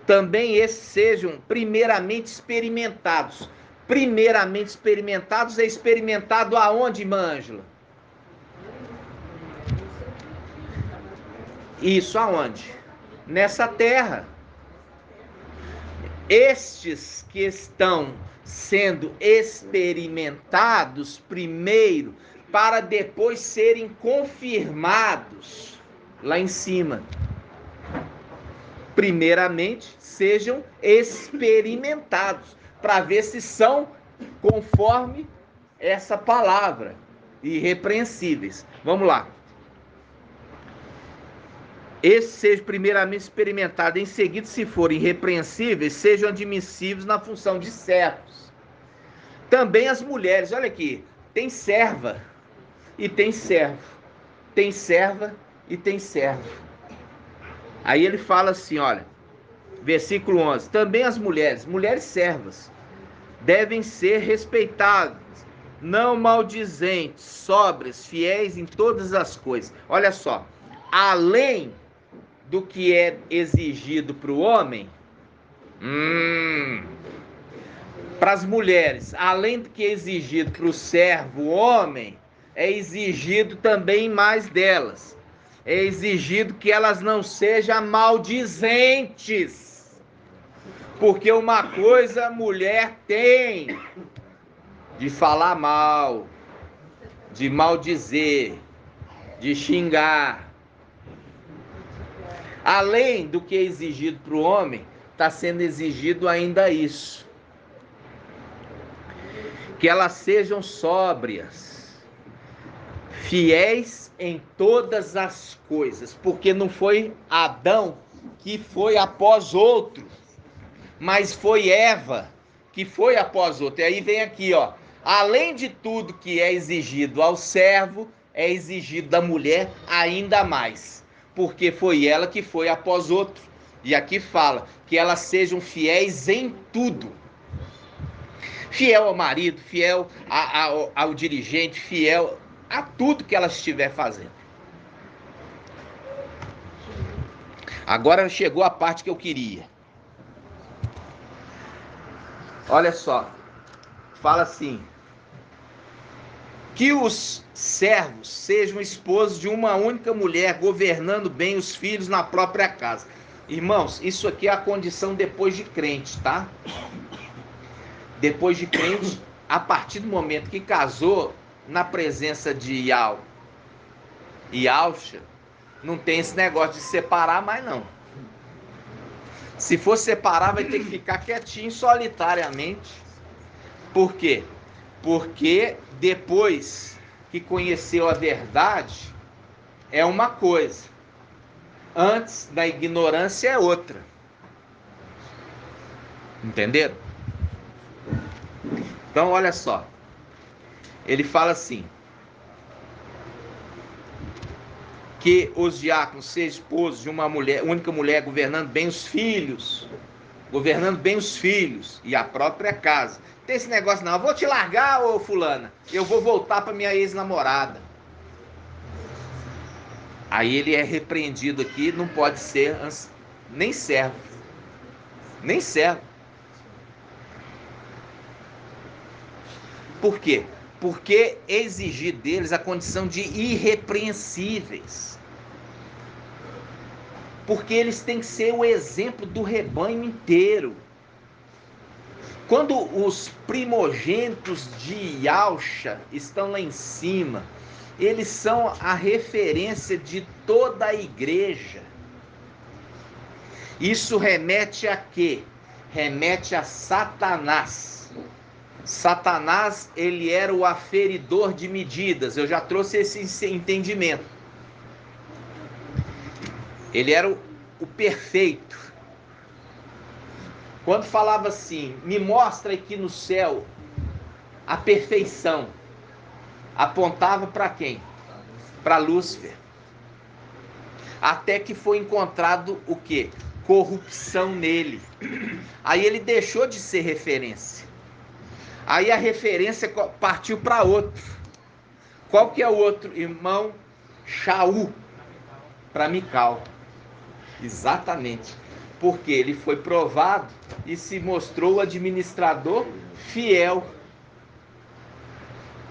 Também esses sejam primeiramente experimentados. Primeiramente experimentados é experimentado aonde, irmã Ângela? Isso aonde? Nessa terra. Estes que estão sendo experimentados primeiro, para depois serem confirmados lá em cima. Primeiramente, sejam experimentados, para ver se são conforme essa palavra, irrepreensíveis. Vamos lá. Esses sejam primeiramente experimentados, em seguida, se forem irrepreensíveis, sejam admissíveis na função de servos. Também as mulheres, olha aqui, tem serva e tem servo, tem serva e tem servo. Aí ele fala assim, olha, versículo 11, também as mulheres servas, devem ser respeitadas, não maldizentes, sóbrias, fiéis em todas as coisas. Olha só, além do que é exigido para o homem, para as mulheres, além do que é exigido para o servo homem, é exigido também mais delas. É exigido que elas não sejam maldizentes. Porque uma coisa a mulher tem de falar mal, de maldizer, de xingar. Além do que é exigido para o homem, está sendo exigido ainda isso. Que elas sejam sóbrias, fiéis em todas as coisas, porque não foi Adão que foi após outro, mas foi Eva que foi após outro. E aí vem aqui, ó, além de tudo que é exigido ao servo, é exigido da mulher ainda mais, porque foi ela que foi após outro. E aqui fala que elas sejam fiéis em tudo. Fiel ao marido, fiel ao dirigente, fiel a tudo que ela estiver fazendo. Agora chegou a parte que eu queria. Olha só, fala assim, que os servos sejam esposos de uma única mulher, governando bem os filhos na própria casa. Irmãos, isso aqui é a condição depois de crente, tá? Depois de crente, a partir do momento que casou na presença de Yal e Alcha, não tem esse negócio de separar mais não. Se for separar, vai ter que ficar quietinho, solitariamente. Por quê? Porque depois que conheceu a verdade, é uma coisa. Antes da ignorância é outra. Entenderam? Então, olha só. Ele fala assim, que os diáconos sejam esposos de uma mulher, única mulher, governando bem os filhos e a própria casa. Não tem esse negócio não, eu vou te largar, ô fulana, eu vou voltar para minha ex-namorada. Aí ele é repreendido aqui, não pode ser nem servo. Nem servo. Por quê? Porque exigir deles a condição de irrepreensíveis. porque eles têm que ser o exemplo do rebanho inteiro. Quando os primogênitos de Yalcha estão lá em cima, eles são a referência de toda a igreja. Isso remete a quê? Remete a Satanás. Satanás, ele era o aferidor de medidas. Eu já trouxe esse entendimento. Ele era o perfeito. Quando falava assim, me mostra aqui no céu a perfeição, apontava para quem? Para Lúcifer. Até que foi encontrado o quê? Corrupção nele. Aí ele deixou de ser referência. Aí a referência partiu para outro. Qual que é o outro irmão? Shaul, para Mical. Exatamente. Porque ele foi provado e se mostrou o administrador fiel.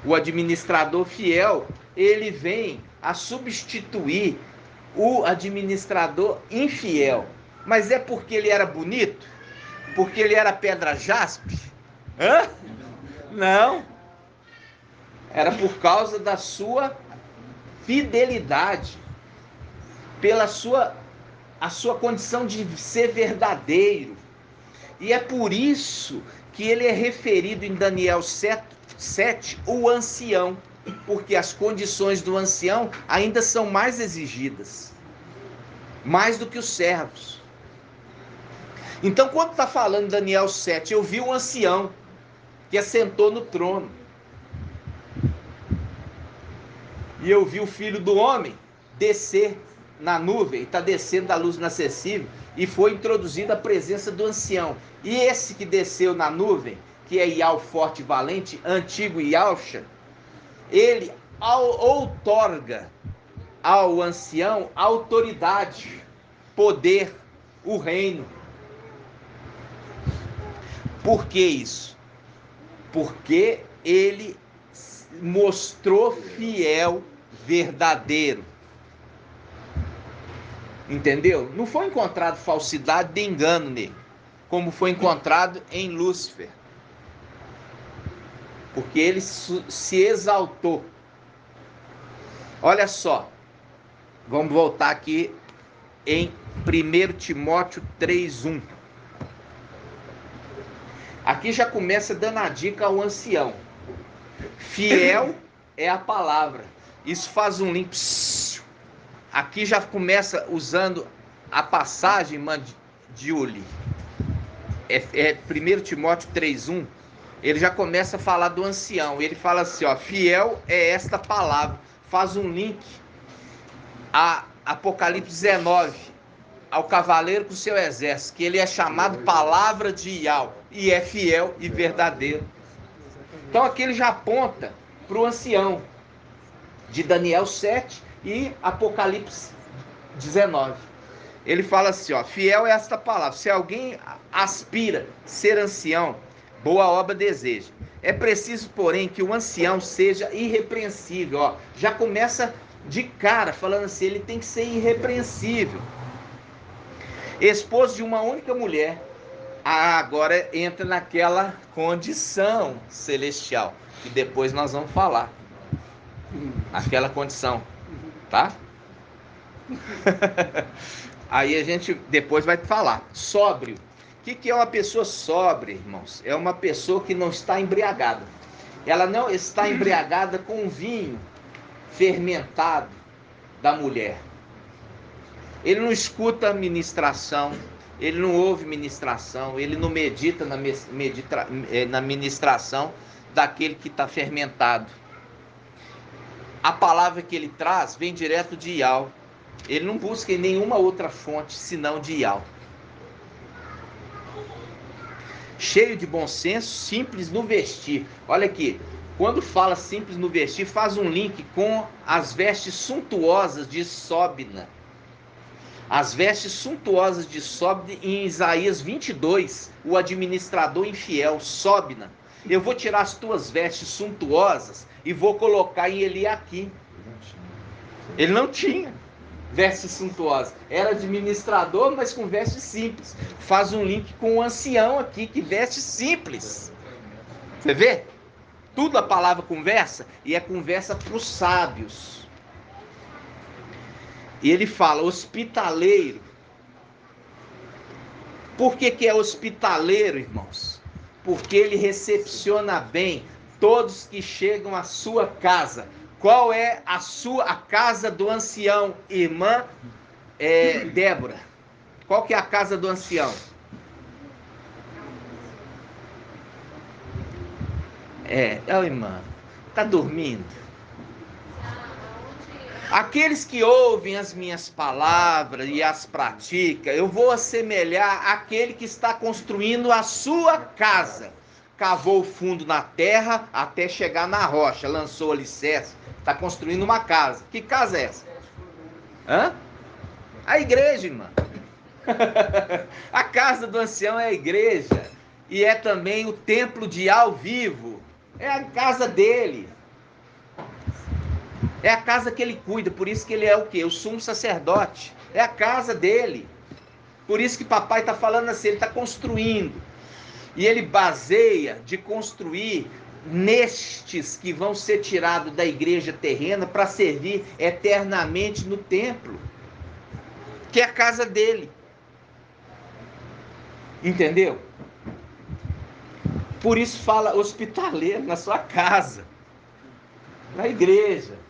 O administrador fiel, ele vem a substituir o administrador infiel. Mas é porque ele era bonito? Porque ele era pedra jaspe? Hã? Não. Era por causa da sua fidelidade, pela a sua condição de ser verdadeiro. E é por isso que ele é referido em Daniel 7, o ancião, porque as condições do ancião ainda são mais exigidas, mais do que os servos. Então, quando está falando em Daniel 7, eu vi um ancião que assentou no trono. E eu vi o Filho do Homem descer na nuvem, está descendo da luz inacessível, e foi introduzida a presença do ancião. E esse que desceu na nuvem, que é Ial forte e valente, antigo Yalcha, ele outorga ao ancião autoridade, poder, o reino. Por que isso? Porque ele mostrou fiel, verdadeiro. Entendeu? Não foi encontrado falsidade de engano nele, como foi encontrado em Lúcifer. Porque ele se exaltou. Olha só. Vamos voltar aqui em 1 Timóteo 3:1. Aqui já começa dando a dica ao ancião. Fiel é a palavra. Isso faz um link. Aqui já começa usando a passagem, Julie. É 1 Timóteo 3:1. Ele já começa a falar do ancião. Ele fala assim, ó, fiel é esta palavra. Faz um link a Apocalipse 19, ao cavaleiro com seu exército, que ele é chamado palavra de Ial, e é fiel e verdadeiro. Então aqui ele já aponta para o ancião de Daniel 7 e Apocalipse 19. Ele fala assim, ó, fiel é esta palavra. Se alguém aspira ser ancião, boa obra deseja. É preciso, porém, que o ancião seja irrepreensível. Ó, já começa de cara falando assim, ele tem que ser irrepreensível. Esposo de uma única mulher. Agora entra naquela condição celestial, que depois nós vamos falar. Aquela condição, tá? Aí a gente depois vai falar. Sóbrio. O que é uma pessoa sóbria, irmãos? É uma pessoa que não está embriagada. Ela não está embriagada com o vinho fermentado da mulher. Ele não escuta ministração, ele não ouve ministração, ele não medita na ministração daquele que está fermentado. A palavra que ele traz vem direto de Ial. Ele não busca em nenhuma outra fonte senão de Ial. Cheio de bom senso, simples no vestir. Olha aqui, quando fala simples no vestir, faz um link com as vestes suntuosas de Sóbina. As vestes suntuosas de Sóbina em Isaías 22, o administrador infiel, Sóbina. Eu vou tirar as tuas vestes suntuosas e vou colocar em Eliaquim. Ele não tinha. vestes suntuosas. Era administrador, mas com vestes simples. Faz um link com o ancião aqui, que veste simples. Você vê? Tudo a palavra conversa, e é conversa para os sábios. E ele fala, hospitaleiro. Por que é hospitaleiro, irmãos? Porque ele recepciona bem todos que chegam à sua casa. Qual é a casa do ancião, irmã Débora? Qual que é a casa do ancião? Irmã, tá dormindo? Aqueles que ouvem as minhas palavras e as praticam, eu vou assemelhar àquele que está construindo a sua casa. Cavou o fundo na terra até chegar na rocha, lançou o alicerce, está construindo uma casa. Que casa é essa? A igreja, irmã. A casa do ancião é a igreja. E é também o templo de ao vivo. É a casa dele. É a casa que ele cuida, por isso que ele é o quê? O sumo sacerdote. É a casa dele. Por isso que papai está falando assim, ele está construindo. E ele baseia de construir nestes que vão ser tirados da igreja terrena para servir eternamente no templo, que é a casa dele. Entendeu? Por isso fala hospitaleiro na sua casa, na igreja.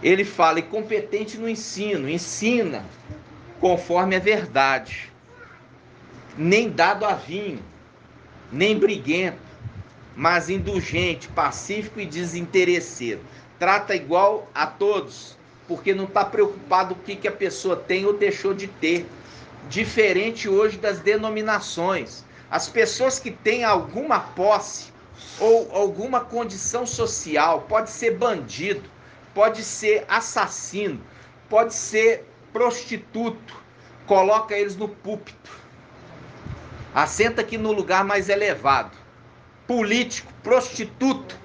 Ele fala, e competente no ensino, ensina conforme a verdade, nem dado a vinho, nem briguento, mas indulgente, pacífico e desinteresseiro. Trata igual a todos, porque não está preocupado com o que a pessoa tem ou deixou de ter. Diferente hoje das denominações. As pessoas que têm alguma posse ou alguma condição social, pode ser bandido, pode ser assassino, pode ser prostituto, coloca eles no púlpito, assenta aqui no lugar mais elevado. Político, prostituto,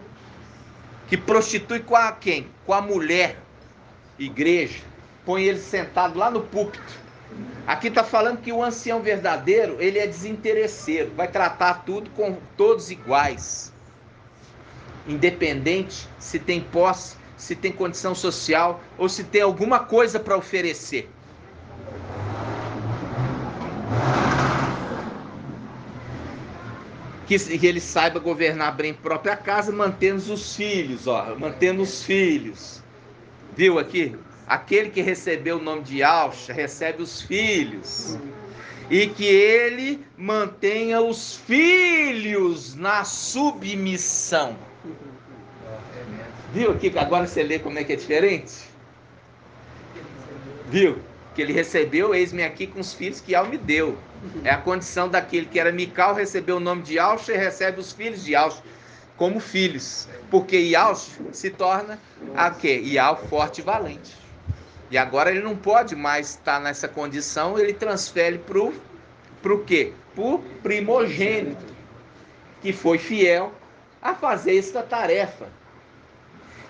que prostitui com a quem? Com a mulher. Igreja, põe ele sentado lá no púlpito. Aqui está falando que o ancião verdadeiro, ele é desinteresseiro, vai tratar tudo com todos iguais, independente se tem posse, se tem condição social ou se tem alguma coisa para oferecer. Que ele saiba governar bem a própria casa, mantendo os filhos, mantendo os filhos. Viu aqui? Aquele que recebeu o nome de Alcha, recebe os filhos. E que ele mantenha os filhos na submissão. Viu aqui que agora você lê como é que é diferente? Viu? Que ele recebeu, eis-me aqui com os filhos que Al me deu. É a condição daquele que era Mical, recebeu o nome de Alcha e recebe os filhos de Alcha como filhos. Porque Ialcha se torna a quê? Ial forte e valente. E agora ele não pode mais estar nessa condição, ele transfere para o quê? Para o primogênito, que foi fiel a fazer esta tarefa.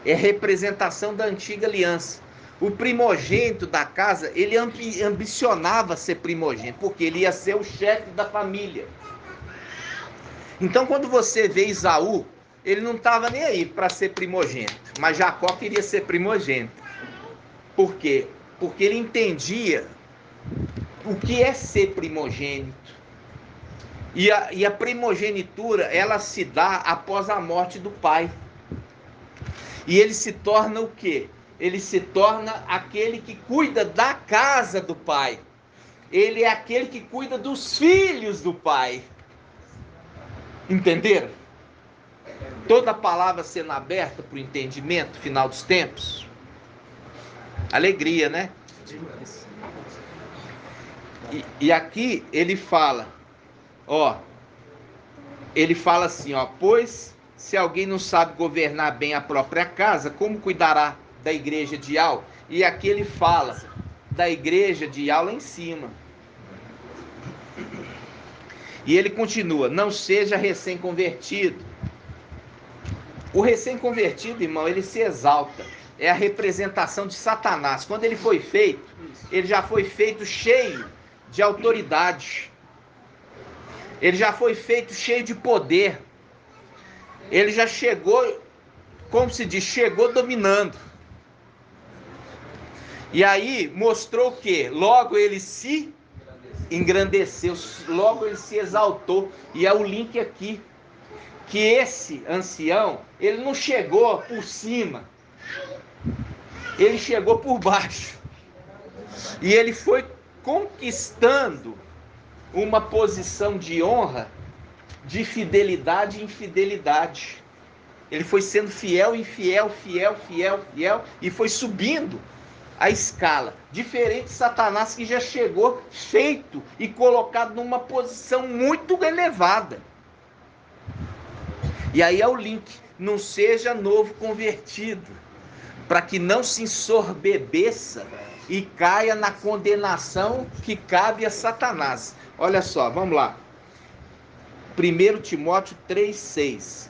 É representação da antiga aliança. O primogênito da casa, ele ambicionava ser primogênito, porque ele ia ser o chefe da família. Então, quando você vê Esaú, ele não estava nem aí para ser primogênito, mas Jacó queria ser primogênito. Por quê? Porque ele entendia o que é ser primogênito. E a primogenitura, ela se dá após a morte do pai. E ele se torna o quê? Ele se torna aquele que cuida da casa do pai. Ele é aquele que cuida dos filhos do pai. Entenderam? Toda a palavra sendo aberta para o entendimento, final dos tempos. Alegria, né? E aqui ele fala, ele fala assim, pois se alguém não sabe governar bem a própria casa, como cuidará da igreja de Al? E aqui ele fala da igreja de Al lá em cima. E ele continua, não seja recém-convertido. O recém-convertido, irmão, ele se exalta. é a representação de Satanás. Quando ele foi feito, ele já foi feito cheio de autoridade. Ele já foi feito cheio de poder. Ele já chegou, como se diz, chegou dominando. E aí mostrou o quê? Logo ele se engrandeceu, logo ele se exaltou. E é o link aqui, que esse ancião, ele não chegou por cima, ele chegou por baixo. E ele foi conquistando uma posição de honra, de fidelidade em fidelidade. Ele foi sendo fiel em fiel, e foi subindo a escala. Diferente de Satanás, que já chegou feito e colocado numa posição muito elevada. E aí é o link: não seja novo convertido, para que não se ensorbebeça e caia na condenação que cabe a Satanás. Olha só, vamos lá. 1 Timóteo 3,6.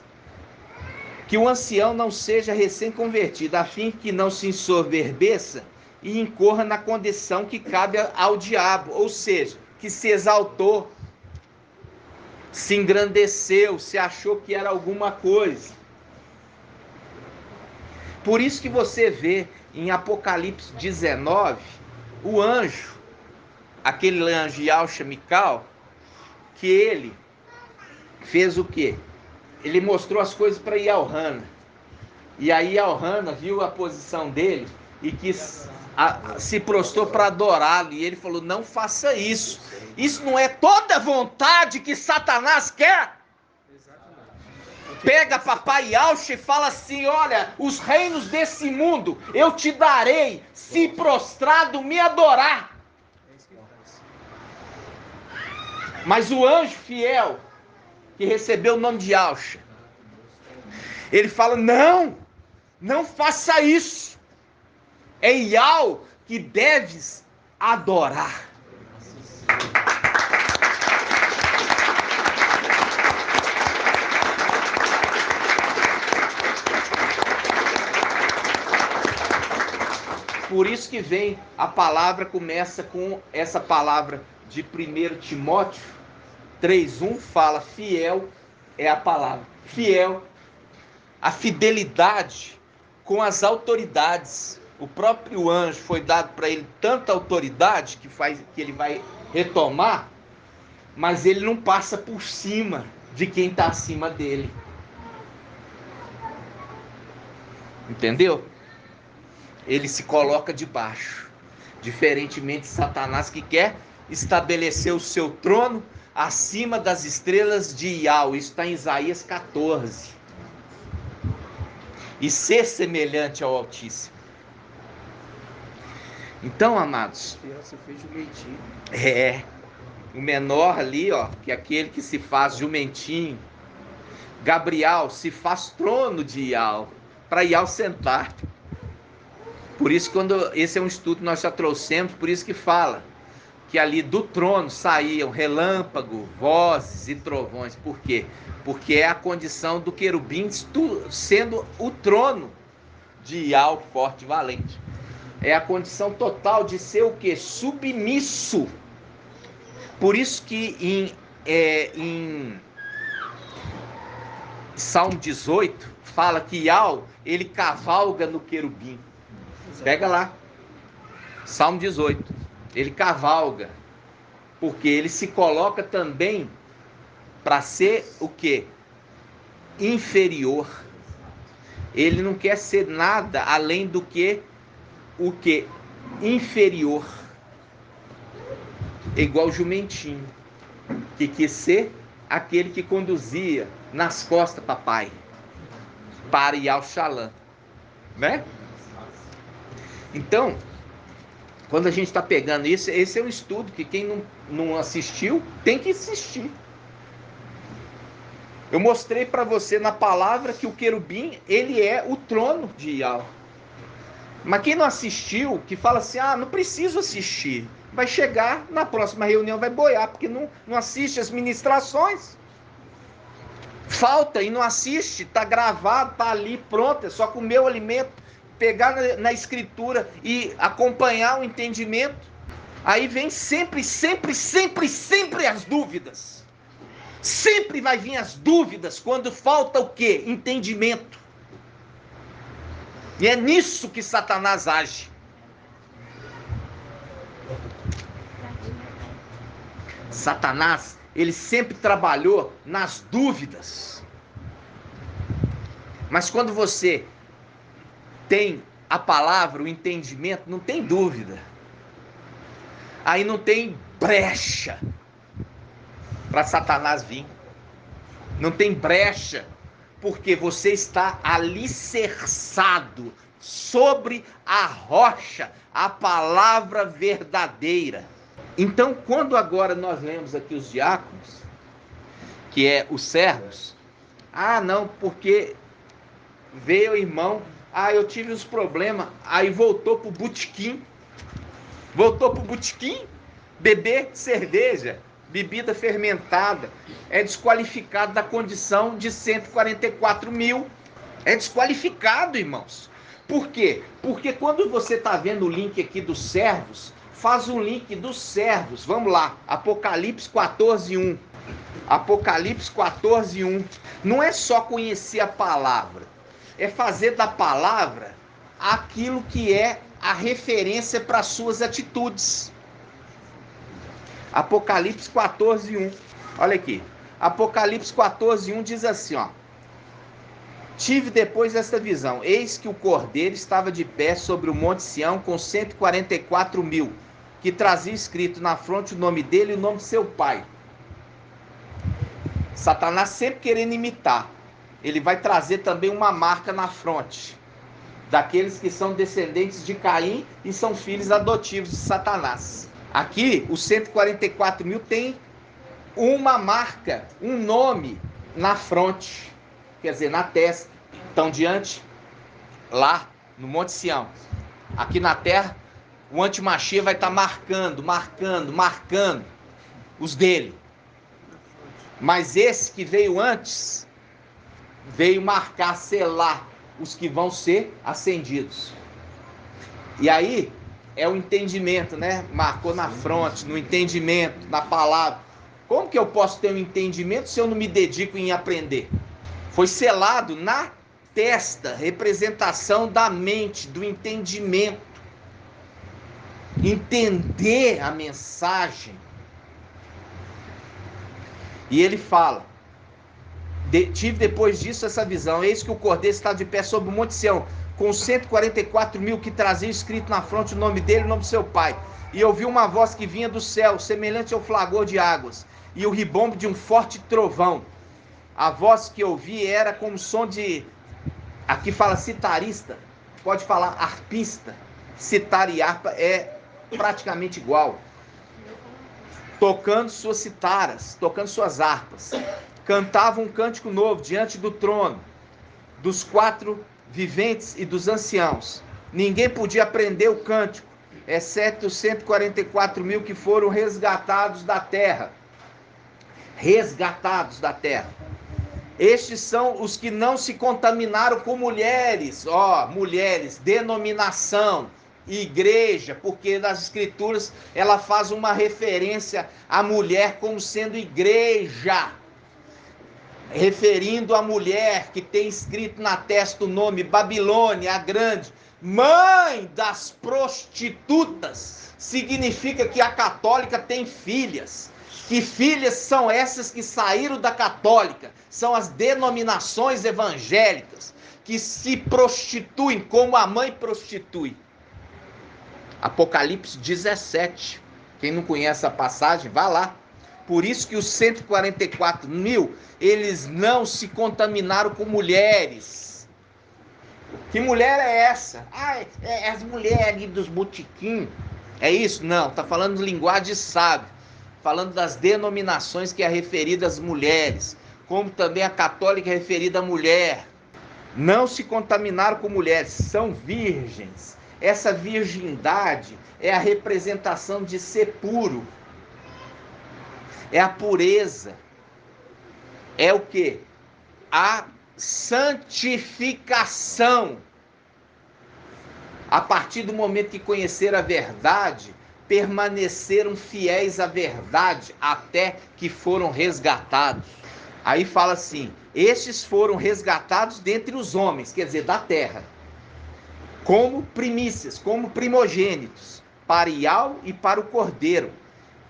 Que o ancião não seja recém-convertido, a fim que não se ensoberbeça e incorra na condição que cabe ao diabo. Ou seja, que se exaltou, se engrandeceu, se achou que era alguma coisa. Por isso que você vê em Apocalipse 19, o anjo, aquele anjo Yahshua Mical, que ele fez o quê? Ele mostrou as coisas para Yalhana. E aí Yalhana viu a posição dele e se prostrou para adorá-lo. E ele falou: não faça isso. Isso não é toda a vontade que Satanás quer. Pega papai Yahshua e fala assim: olha, os reinos desse mundo eu te darei, se prostrado me adorar. Mas o anjo fiel, que recebeu o nome de Yahshua, ele fala: não faça isso. É Yahweh que deves adorar. Por isso que vem a palavra, começa com essa palavra de 1 Timóteo 3,1, fala: fiel é a palavra. Fiel, a fidelidade com as autoridades. O próprio anjo foi dado para ele tanta autoridade que ele vai retomar, mas ele não passa por cima de quem está acima dele. Entendeu? Ele se coloca debaixo, diferentemente de Satanás, que quer estabelecer o seu trono acima das estrelas de Yahweh. Isso está em Isaías 14. E ser semelhante ao Altíssimo. Então, amados, o menor ali, ó, que é aquele que se faz jumentinho. Gabriel se faz trono de Yahweh, para Yahweh sentar. Por isso, esse é um estudo que nós já trouxemos, por isso que fala que ali do trono saíam relâmpago, vozes e trovões. Por quê? Porque é a condição do querubim sendo o trono de Yahweh forte e valente. É a condição total de ser o quê? Submisso. Por isso que em Salmo 18 fala que Yahweh, ele cavalga no querubim. Pega lá, Salmo 18, ele cavalga, porque ele se coloca também para ser o quê? Inferior. Ele não quer ser nada além do que o quê? Inferior. É igual o jumentinho, que quis ser aquele que conduzia nas costas papai, para Yahshua, né? Então, quando a gente está pegando isso, esse é um estudo que quem não assistiu, tem que assistir. Eu mostrei para você na palavra que o querubim, ele é o trono de Yahweh. Mas quem não assistiu, que fala assim: não preciso assistir, vai chegar na próxima reunião, vai boiar, porque não assiste as ministrações. Falta e não assiste, está gravado, está ali, pronto, é só comer o alimento. pegar na escritura e acompanhar o entendimento, aí vem sempre as dúvidas. Sempre vai vir as dúvidas quando falta o quê? Entendimento. E é nisso que Satanás age. Satanás, ele sempre trabalhou nas dúvidas. Mas quando você tem a palavra, o entendimento, não tem dúvida. Aí não tem brecha para Satanás vir. Não tem brecha, porque você está alicerçado sobre a rocha, a palavra verdadeira. Então, quando agora nós lemos aqui os diáconos, que é os servos, não, porque veio o irmão, eu tive uns problemas, aí voltou pro botequim, beber cerveja, bebida fermentada, é desqualificado da condição de 144 mil, é desqualificado, irmãos. Por quê? Porque quando você está vendo o link aqui dos servos, faz um link dos servos, vamos lá, Apocalipse 14:1, Apocalipse 14:1, não é só conhecer a palavra, é fazer da palavra aquilo que é a referência para suas atitudes. Apocalipse 14:1, olha aqui, Apocalipse 14:1 diz assim, tive depois esta visão, eis que o Cordeiro estava de pé sobre o monte Sião com 144 mil, que trazia escrito na fronte o nome dele e o nome de seu pai. Satanás sempre querendo imitar, ele vai trazer também uma marca na fronte, daqueles que são descendentes de Caim e são filhos adotivos de Satanás. Aqui, os 144 mil tem uma marca, um nome na fronte, quer dizer, na testa. Então, diante, lá no Monte Sião, aqui na terra, o antimachia vai estar marcando os dele. Mas esse que veio antes, veio marcar, selar os que vão ser acendidos. E aí, é o entendimento, né? Marcou na fronte, no entendimento, na palavra. Como que eu posso ter um entendimento se eu não me dedico em aprender? Foi selado na testa, representação da mente, do entendimento. Entender a mensagem. E ele fala, tive depois disso essa visão, eis que o Cordeiro está de pé sobre o Monte Sião, com 144 mil que trazia escrito na fronte o nome dele e o nome do seu pai. E ouvi uma voz que vinha do céu, semelhante ao flagor de águas, e o ribombo de um forte trovão. A voz que ouvi era como som de... Aqui fala citarista, pode falar arpista. Citar e harpa é praticamente igual. Tocando suas citaras, tocando suas harpas. Cantava um cântico novo diante do trono, dos 4 viventes e dos anciãos. Ninguém podia aprender o cântico, exceto os 144 mil que foram resgatados da terra. Resgatados da terra. Estes são os que não se contaminaram com mulheres, mulheres, denominação, igreja, porque nas escrituras ela faz uma referência à mulher como sendo igreja, referindo a mulher que tem escrito na testa o nome Babilônia a Grande, mãe das prostitutas. Significa que a católica tem filhas. Que filhas são essas que saíram da católica? São as denominações evangélicas que se prostituem como a mãe prostitui. Apocalipse 17. Quem não conhece a passagem, vá lá. Por isso que os 144 mil, eles não se contaminaram com mulheres. Que mulher é essa? É as mulheres dos botequim. É isso? Não, está falando de linguagem de sábio. Falando das denominações que é referida às mulheres. Como também a católica é referida à mulher. Não se contaminaram com mulheres, são virgens. Essa virgindade é a representação de ser puro. É a pureza. É o quê? A santificação. A partir do momento que conheceram a verdade, permaneceram fiéis à verdade até que foram resgatados. Aí fala assim: estes foram resgatados dentre os homens, quer dizer, da terra, como primícias, como primogênitos, para Iau e para o Cordeiro.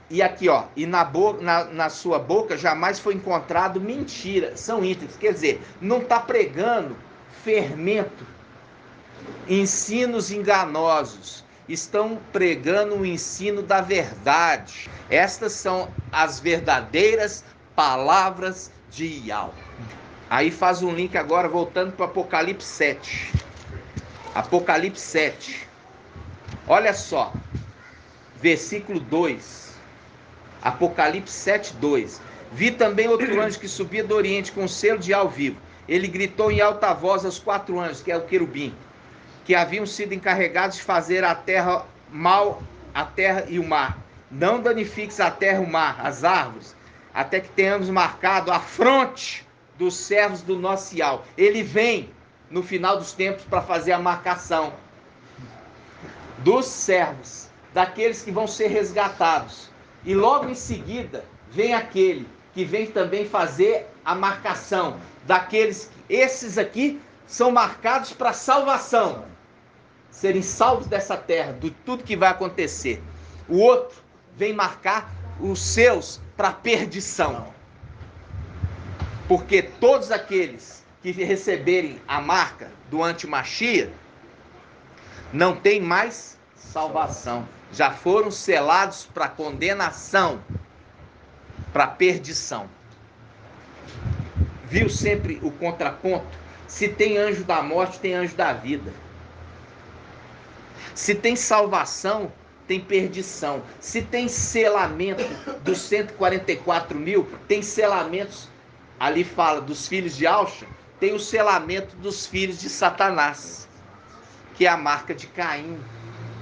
E aqui, ó, e na sua boca jamais foi encontrado mentira, são íntegros. Quer dizer, não está pregando fermento, ensinos enganosos, estão pregando o ensino da verdade. Estas são as verdadeiras palavras de Iau. Aí faz um link agora, voltando para o Apocalipse 7. Apocalipse 7. Olha só, versículo 2. Apocalipse 7, 2. Vi também outro anjo que subia do Oriente com um selo de ao vivo. Ele gritou em alta voz aos 4 anjos, que é o querubim, que haviam sido encarregados de fazer a terra mal, a terra e o mar. Não danifiques a terra e o mar, as árvores, até que tenhamos marcado a fronte dos servos do nosso Iau. Ele vem no final dos tempos para fazer a marcação dos servos, daqueles que vão ser resgatados. E logo em seguida vem aquele que vem também fazer a marcação daqueles que, esses aqui são marcados para salvação, serem salvos dessa terra, de tudo que vai acontecer. O outro vem marcar os seus para perdição, porque todos aqueles que receberem a marca do anti-Machia não tem mais salvação, já foram selados para condenação, para perdição. Viu sempre o contraponto? Se tem anjo da morte, tem anjo da vida. Se tem salvação, tem perdição. Se tem selamento dos 144 mil, tem selamentos, ali fala dos filhos de Alcha, tem o selamento dos filhos de Satanás, que é a marca de Caim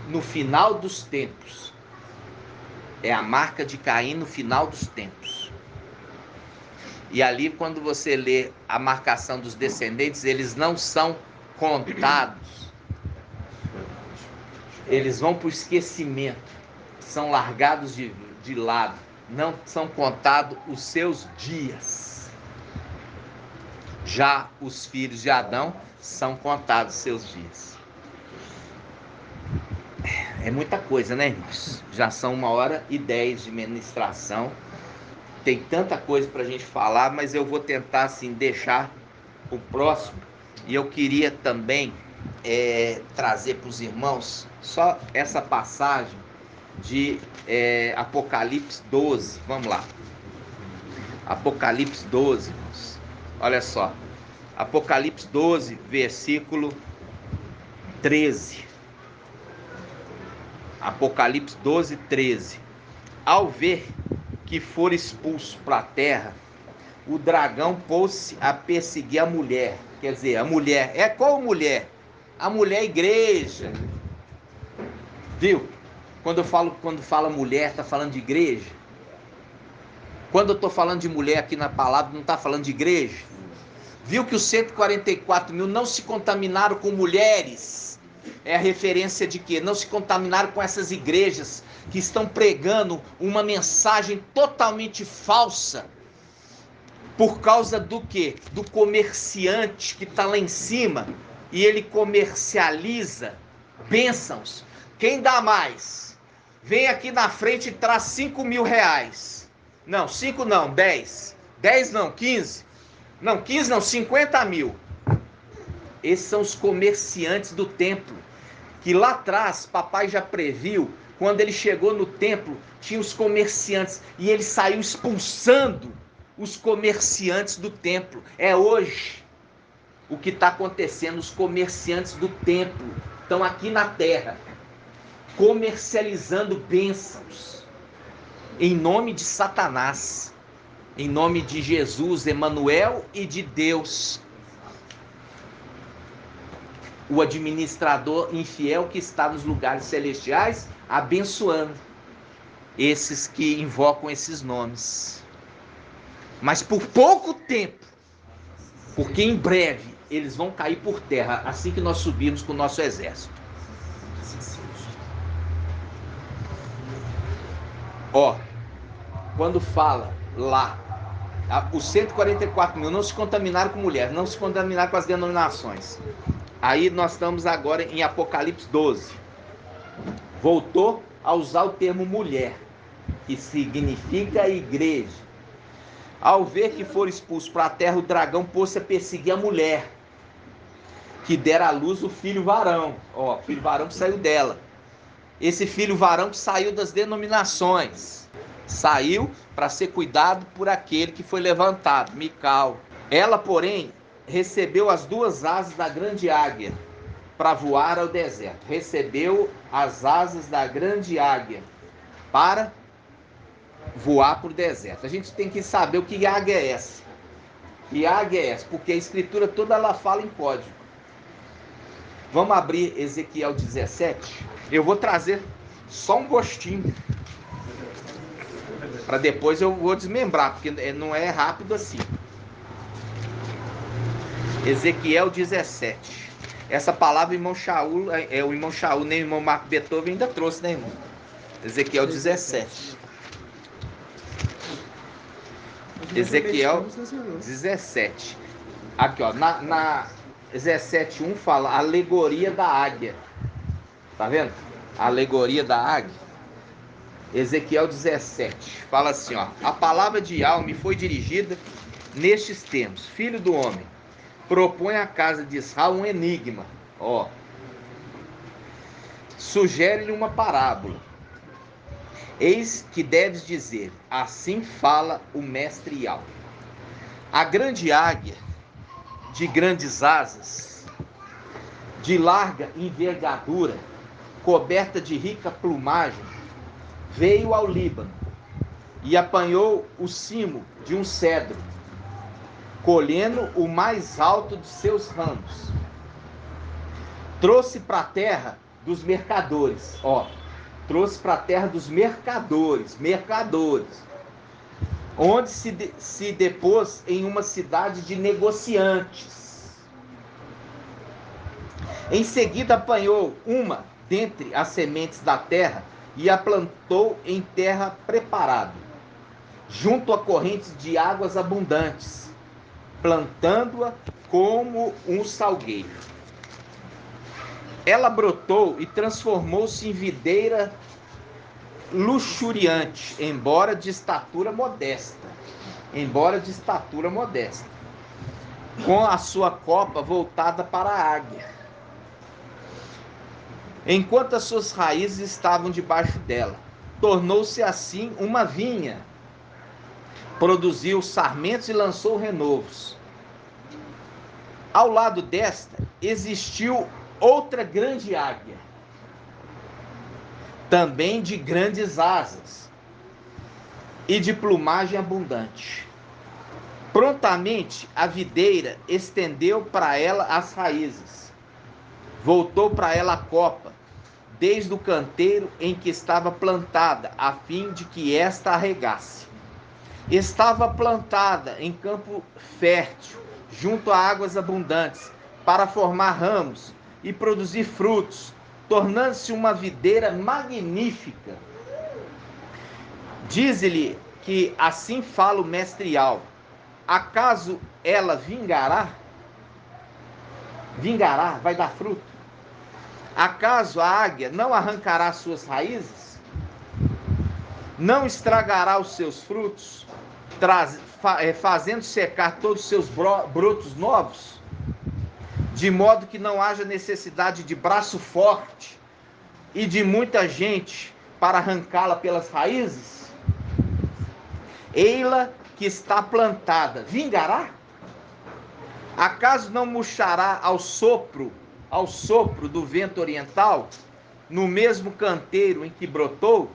no final dos tempos. É a marca de Caim no final dos tempos. E ali, quando você lê a marcação dos descendentes, eles não são contados. Eles vão para o esquecimento, são largados de lado, não são contados os seus dias. Já os filhos de Adão são contados os seus dias. É muita coisa, né, irmãos? Já são 1h10 de ministração. Tem tanta coisa para a gente falar, mas eu vou tentar, assim, deixar o próximo. E eu queria também trazer para os irmãos só essa passagem de Apocalipse 12. Vamos lá. Apocalipse 12, irmãos. Olha só. Apocalipse 12, versículo 13. Apocalipse 12, 13. Ao ver que for expulso para a terra, o dragão pôs-se a perseguir a mulher. Quer dizer, a mulher, qual mulher? A mulher igreja. Viu? Quando fala mulher, está falando de igreja. Quando eu estou falando de mulher aqui na palavra, não está falando de igreja. Viu que os 144 mil não se contaminaram com mulheres. É a referência de quê? Não se contaminaram com essas igrejas que estão pregando uma mensagem totalmente falsa. Por causa do quê? Do comerciante que está lá em cima e ele comercializa bênçãos. Quem dá mais? Vem aqui na frente e traz 5 mil reais. Não, 5 não, 10. 10 não, 15. Não, 15 não, 50 mil. Esses são os comerciantes do templo. Que lá atrás, papai já previu, quando ele chegou no templo, tinha os comerciantes. E ele saiu expulsando os comerciantes do templo. É hoje o que está acontecendo. Os comerciantes do templo estão aqui na terra, comercializando bênçãos. Em nome de Satanás. Em nome de Jesus, Emanuel e de Deus. O administrador infiel que está nos lugares celestiais, abençoando esses que invocam esses nomes. Mas por pouco tempo, porque em breve eles vão cair por terra, assim que nós subirmos com o nosso exército. Ó, quando fala lá, os 144 mil não se contaminaram com mulher, não se contaminaram com as denominações. Aí nós estamos agora em Apocalipse 12. Voltou a usar o termo mulher, que significa igreja. Ao ver que for expulso para a terra, o dragão pôs-se a perseguir a mulher, que dera à luz o filho varão. Ó, o filho varão que saiu dela. Esse filho varão que saiu das denominações. Saiu para ser cuidado por aquele que foi levantado, Mical. Ela, porém, recebeu as duas asas da grande águia para voar ao deserto. Recebeu as asas da grande águia para voar para o deserto. A gente tem que saber o que águia é essa. Que águia é essa? Porque a escritura toda ela fala em código. Vamos abrir Ezequiel 17. Eu vou trazer só um gostinho, para depois eu vou desmembrar, porque não é rápido assim. Ezequiel 17. Essa palavra, irmão Shaul, o irmão Shaul, nem o irmão Marco Beethoven ainda trouxe, né, irmão? Ezequiel 17. Ezequiel 17. Aqui, ó, na 17:1 fala alegoria da águia. Tá vendo? A alegoria da águia. Ezequiel 17. Fala assim, ó. A palavra de Yahweh me foi dirigida nestes termos. Filho do homem, propõe à casa de Israel um enigma. Ó. Sugere-lhe uma parábola. Eis que deves dizer, assim fala o mestre Yahweh. A grande águia, de grandes asas, de larga envergadura, coberta de rica plumagem, veio ao Líbano e apanhou o cimo de um cedro, colhendo o mais alto de seus ramos. Trouxe para a terra dos mercadores, ó, trouxe para a terra dos mercadores, onde se depôs em uma cidade de negociantes. Em seguida apanhou uma dentre as sementes da terra e a plantou em terra preparada, junto a correntes de águas abundantes, plantando-a como um salgueiro. Ela brotou e transformou-se em videira luxuriante, embora de estatura modesta, com a sua copa voltada para a águia, enquanto as suas raízes estavam debaixo dela. Tornou-se assim uma vinha, produziu sarmentos e lançou renovos. Ao lado desta existiu outra grande águia, também de grandes asas e de plumagem abundante. Prontamente a videira estendeu para ela as raízes, voltou para ela a copa, desde o canteiro em que estava plantada, a fim de que esta a regasse. Estava plantada em campo fértil, junto a águas abundantes, para formar ramos e produzir frutos, tornando-se uma videira magnífica. Diz-lhe que assim fala o mestre Yahweh: acaso ela vingará? Vai dar fruto? Acaso a águia não arrancará suas raízes? Não estragará os seus frutos, fazendo secar todos os seus brotos novos? De modo que não haja necessidade de braço forte e de muita gente para arrancá-la pelas raízes? Ei-la que está plantada, vingará? Acaso não murchará ao sopro do vento oriental, no mesmo canteiro em que brotou?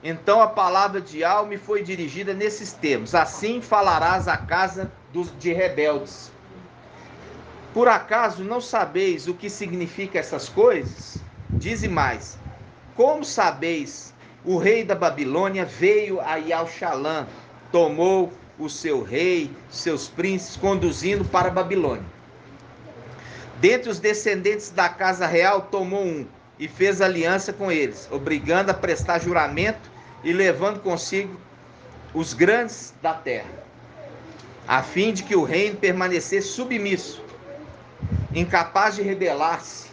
Então a palavra de Yahweh me foi dirigida nesses termos: assim falarás à casa de rebeldes. Por acaso não sabeis o que significa essas coisas? Dize mais: como sabeis, o rei da Babilônia veio a Yalxalã, tomou o seu rei, seus príncipes, conduzindo para a Babilônia. Dentre os descendentes da casa real, tomou um e fez aliança com eles, obrigando a prestar juramento e levando consigo os grandes da terra, a fim de que o reino permanecesse submisso, incapaz de rebelar-se,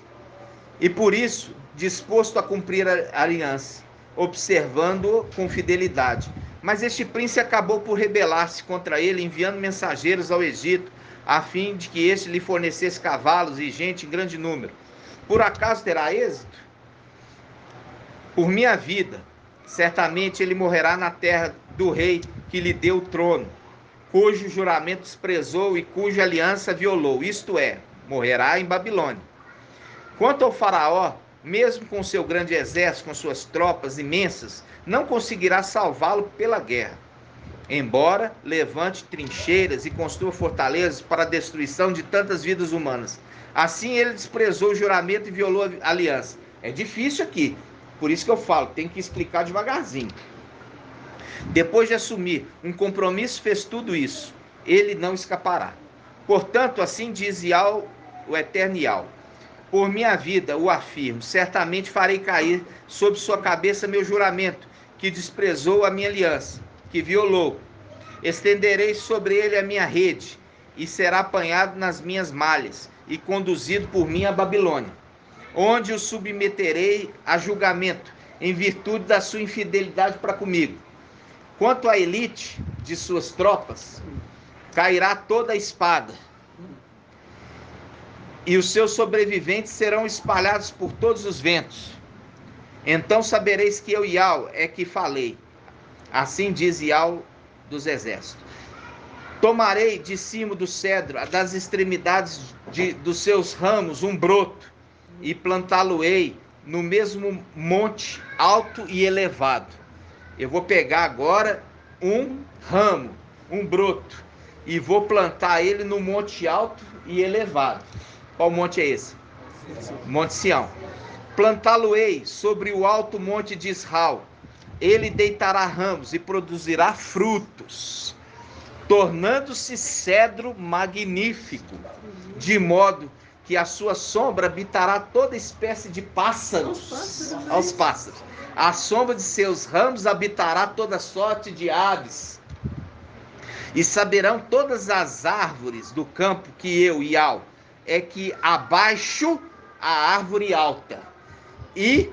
e por isso disposto a cumprir a aliança, observando-o com fidelidade. Mas este príncipe acabou por rebelar-se contra ele, enviando mensageiros ao Egito, a fim de que este lhe fornecesse cavalos e gente em grande número. Por acaso terá êxito? Por minha vida, certamente ele morrerá na terra do rei que lhe deu o trono, cujo juramento desprezou e cuja aliança violou, isto é, morrerá em Babilônia. Quanto ao faraó, mesmo com seu grande exército, com suas tropas imensas, não conseguirá salvá-lo pela guerra. Embora levante trincheiras e construa fortalezas para a destruição de tantas vidas humanas. Assim ele desprezou o juramento e violou a aliança. É difícil aqui, por isso que eu falo, tem que explicar devagarzinho. Depois de assumir um compromisso, fez tudo isso. Ele não escapará. Portanto, assim diz Yahweh, o Eterno Yahweh: por minha vida, o afirmo, certamente farei cair sobre sua cabeça meu juramento, que desprezou a minha aliança, que violou. Estenderei sobre ele a minha rede, e será apanhado nas minhas malhas, e conduzido por mim a Babilônia, onde o submeterei a julgamento, em virtude da sua infidelidade para comigo. Quanto à elite de suas tropas, cairá toda a espada, e os seus sobreviventes serão espalhados por todos os ventos. Então sabereis que eu, Yahweh, é que falei. Assim diz Yahweh dos exércitos. Tomarei de cima do cedro, das extremidades dos seus ramos, um broto, e plantá-lo-ei no mesmo monte alto e elevado. Eu vou pegar agora um ramo, um broto, e vou plantar ele no monte alto e elevado. Qual monte é esse? Monte Sião. Plantá-lo-ei sobre o alto monte de Israel. Ele deitará ramos e produzirá frutos, tornando-se cedro magnífico, de modo que a sua sombra habitará toda espécie de pássaros. Aos pássaros. A sombra de seus ramos habitará toda sorte de aves. E saberão todas as árvores do campo que eu, Yahweh, é que abaixo a árvore alta e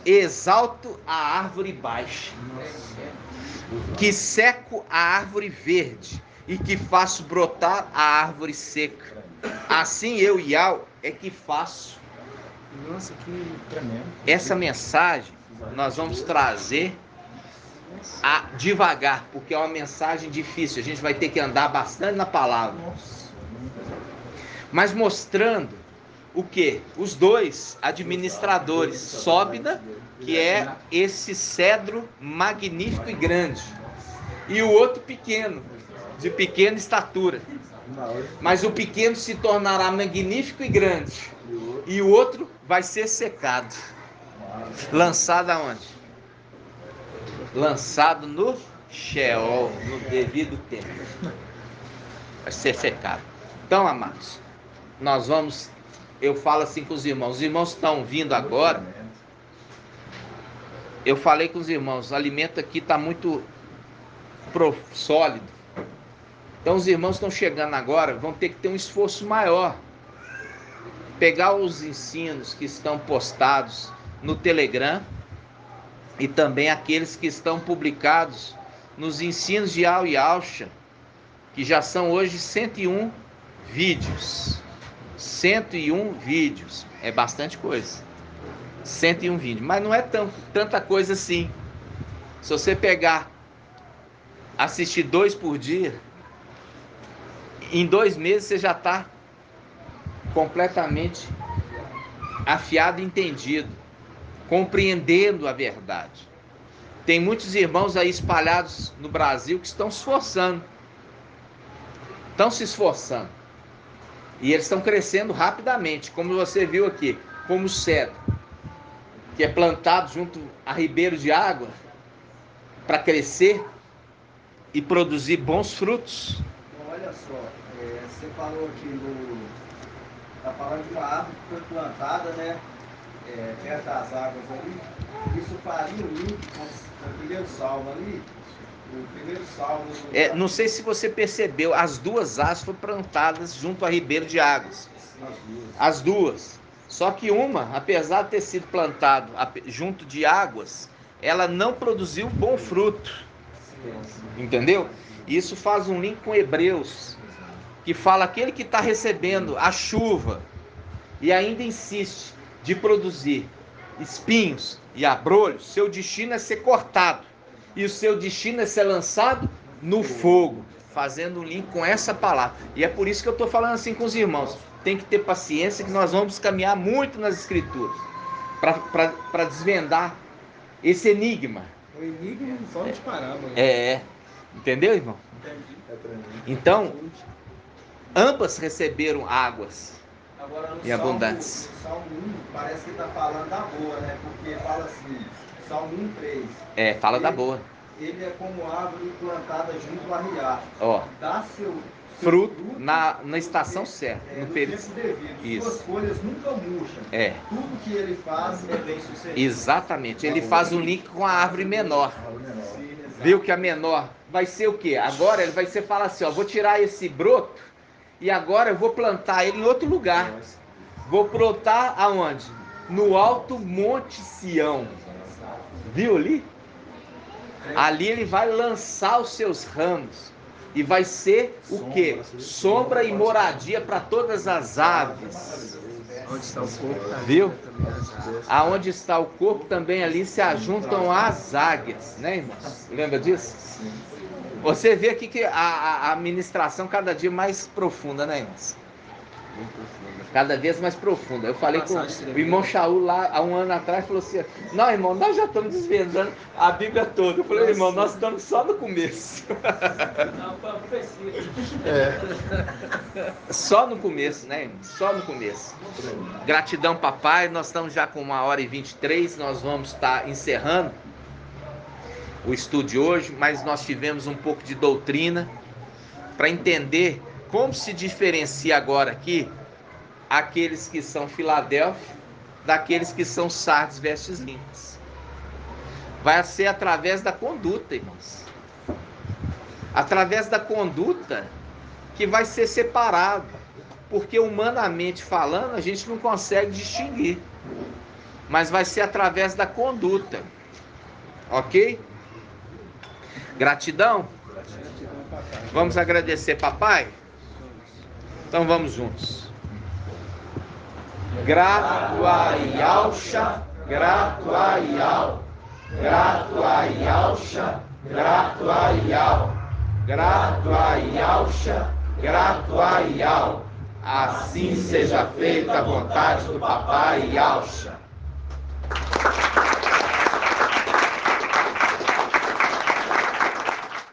exalto a árvore baixa, que seco a árvore verde e que faço brotar a árvore seca. Assim eu, Yahweh, é que faço. Nossa, que tremendo. Essa mensagem nós vamos trazer devagar, porque é uma mensagem difícil. A gente vai ter que andar bastante na palavra. Mas mostrando o que? Os dois administradores, Sóbida, que é esse cedro magnífico e grande, e o outro pequeno, de pequena estatura. Mas o pequeno se tornará magnífico e grande, e o outro vai ser secado. Lançado aonde? Lançado no Sheol, no devido tempo. Vai ser secado. Então, amados, nós vamos, eu falo assim com os irmãos estão vindo agora, eu falei com os irmãos, o alimento aqui está muito sólido, então os irmãos estão chegando agora, vão ter que ter um esforço maior, pegar os ensinos que estão postados no Telegram, e também aqueles que estão publicados nos ensinos de Al e Alcha, que já são hoje 101 vídeos. 101 vídeos, é bastante coisa. 101 vídeos, mas não é tanta coisa assim. Se você pegar, assistir 2 por dia, em 2 meses você já está completamente afiado e entendido, compreendendo a verdade. Tem muitos irmãos aí espalhados no Brasil que estão se esforçando. Estão se esforçando. E eles estão crescendo rapidamente, como você viu aqui, como o cedro, que é plantado junto a ribeiro de água para crescer e produzir bons frutos. Olha só, você falou aqui da palavra de uma árvore que foi plantada, né, perto das águas ali. Isso faria um link com no primeiro salmo ali, o primeiro salmo... Não sei se você percebeu, as duas hastes foram plantadas junto a ribeiro de águas. As duas. Só que uma, apesar de ter sido plantado junto de águas, ela não produziu bom fruto. Entendeu? Isso faz um link com Hebreus, que fala aquele que está recebendo a chuva e ainda insiste de produzir espinhos e abrolhos, seu destino é ser cortado e o seu destino é ser lançado no fogo, fazendo um link com essa palavra. E é por isso que eu estou falando assim com os irmãos, tem que ter paciência, que nós vamos caminhar muito nas escrituras para desvendar esse enigma. O enigma em forma de parábola. Entendeu, irmão? Então, ambas receberam águas Agora, e abundantes. No Salmo 1, parece que está falando da boa, né? Porque fala assim, Salmo 1:3. Fala da boa. Ele é como árvore plantada junto a riacho. Ó, dá seu fruto na estação certa. no tempo devido. Isso. Suas folhas nunca murcham. Tudo que ele faz é bem sucedido. Exatamente. Ele faz um link com a árvore menor. Viu que a menor vai ser o quê? Agora ele vai ser falar assim, ó, vou tirar esse broto e agora eu vou plantar ele em outro lugar. Vou brotar aonde? No alto Monte Sião. Viu ali? Ali ele vai lançar os seus ramos e vai ser o quê? Sombra e moradia para todas as aves. Onde está o corpo? Viu? Aonde está o corpo também ali se ajuntam as águias, né, irmãos? Lembra disso? Você vê aqui que a ministração cada dia mais profunda, né, irmãos? Cada vez mais profunda. Eu falei com o irmão Shaul lá há um ano atrás, falou assim, não, irmão, nós já estamos desvendando a Bíblia toda. Eu falei, irmão, nós estamos só no começo. Não, foi a profecia. Só no começo, né, irmão? Só no começo. Gratidão, papai. Nós estamos já com 1h23, nós vamos estar encerrando o estudo de hoje, mas nós tivemos um pouco de doutrina para entender como se diferencia agora aqui aqueles que são Filadélfia daqueles que são Sardes vestes limpas. Vai ser através da conduta, irmãos. Através da conduta que vai ser separado, porque humanamente falando a gente não consegue distinguir, mas vai ser através da conduta, ok? Gratidão? Vamos agradecer, papai? Então vamos juntos. Grato a Yalcha, grato a Yal, grato a Yalcha, grato a Yal, grato a Yalcha, grato a Yal. Assim seja feita a vontade do papai Yalcha.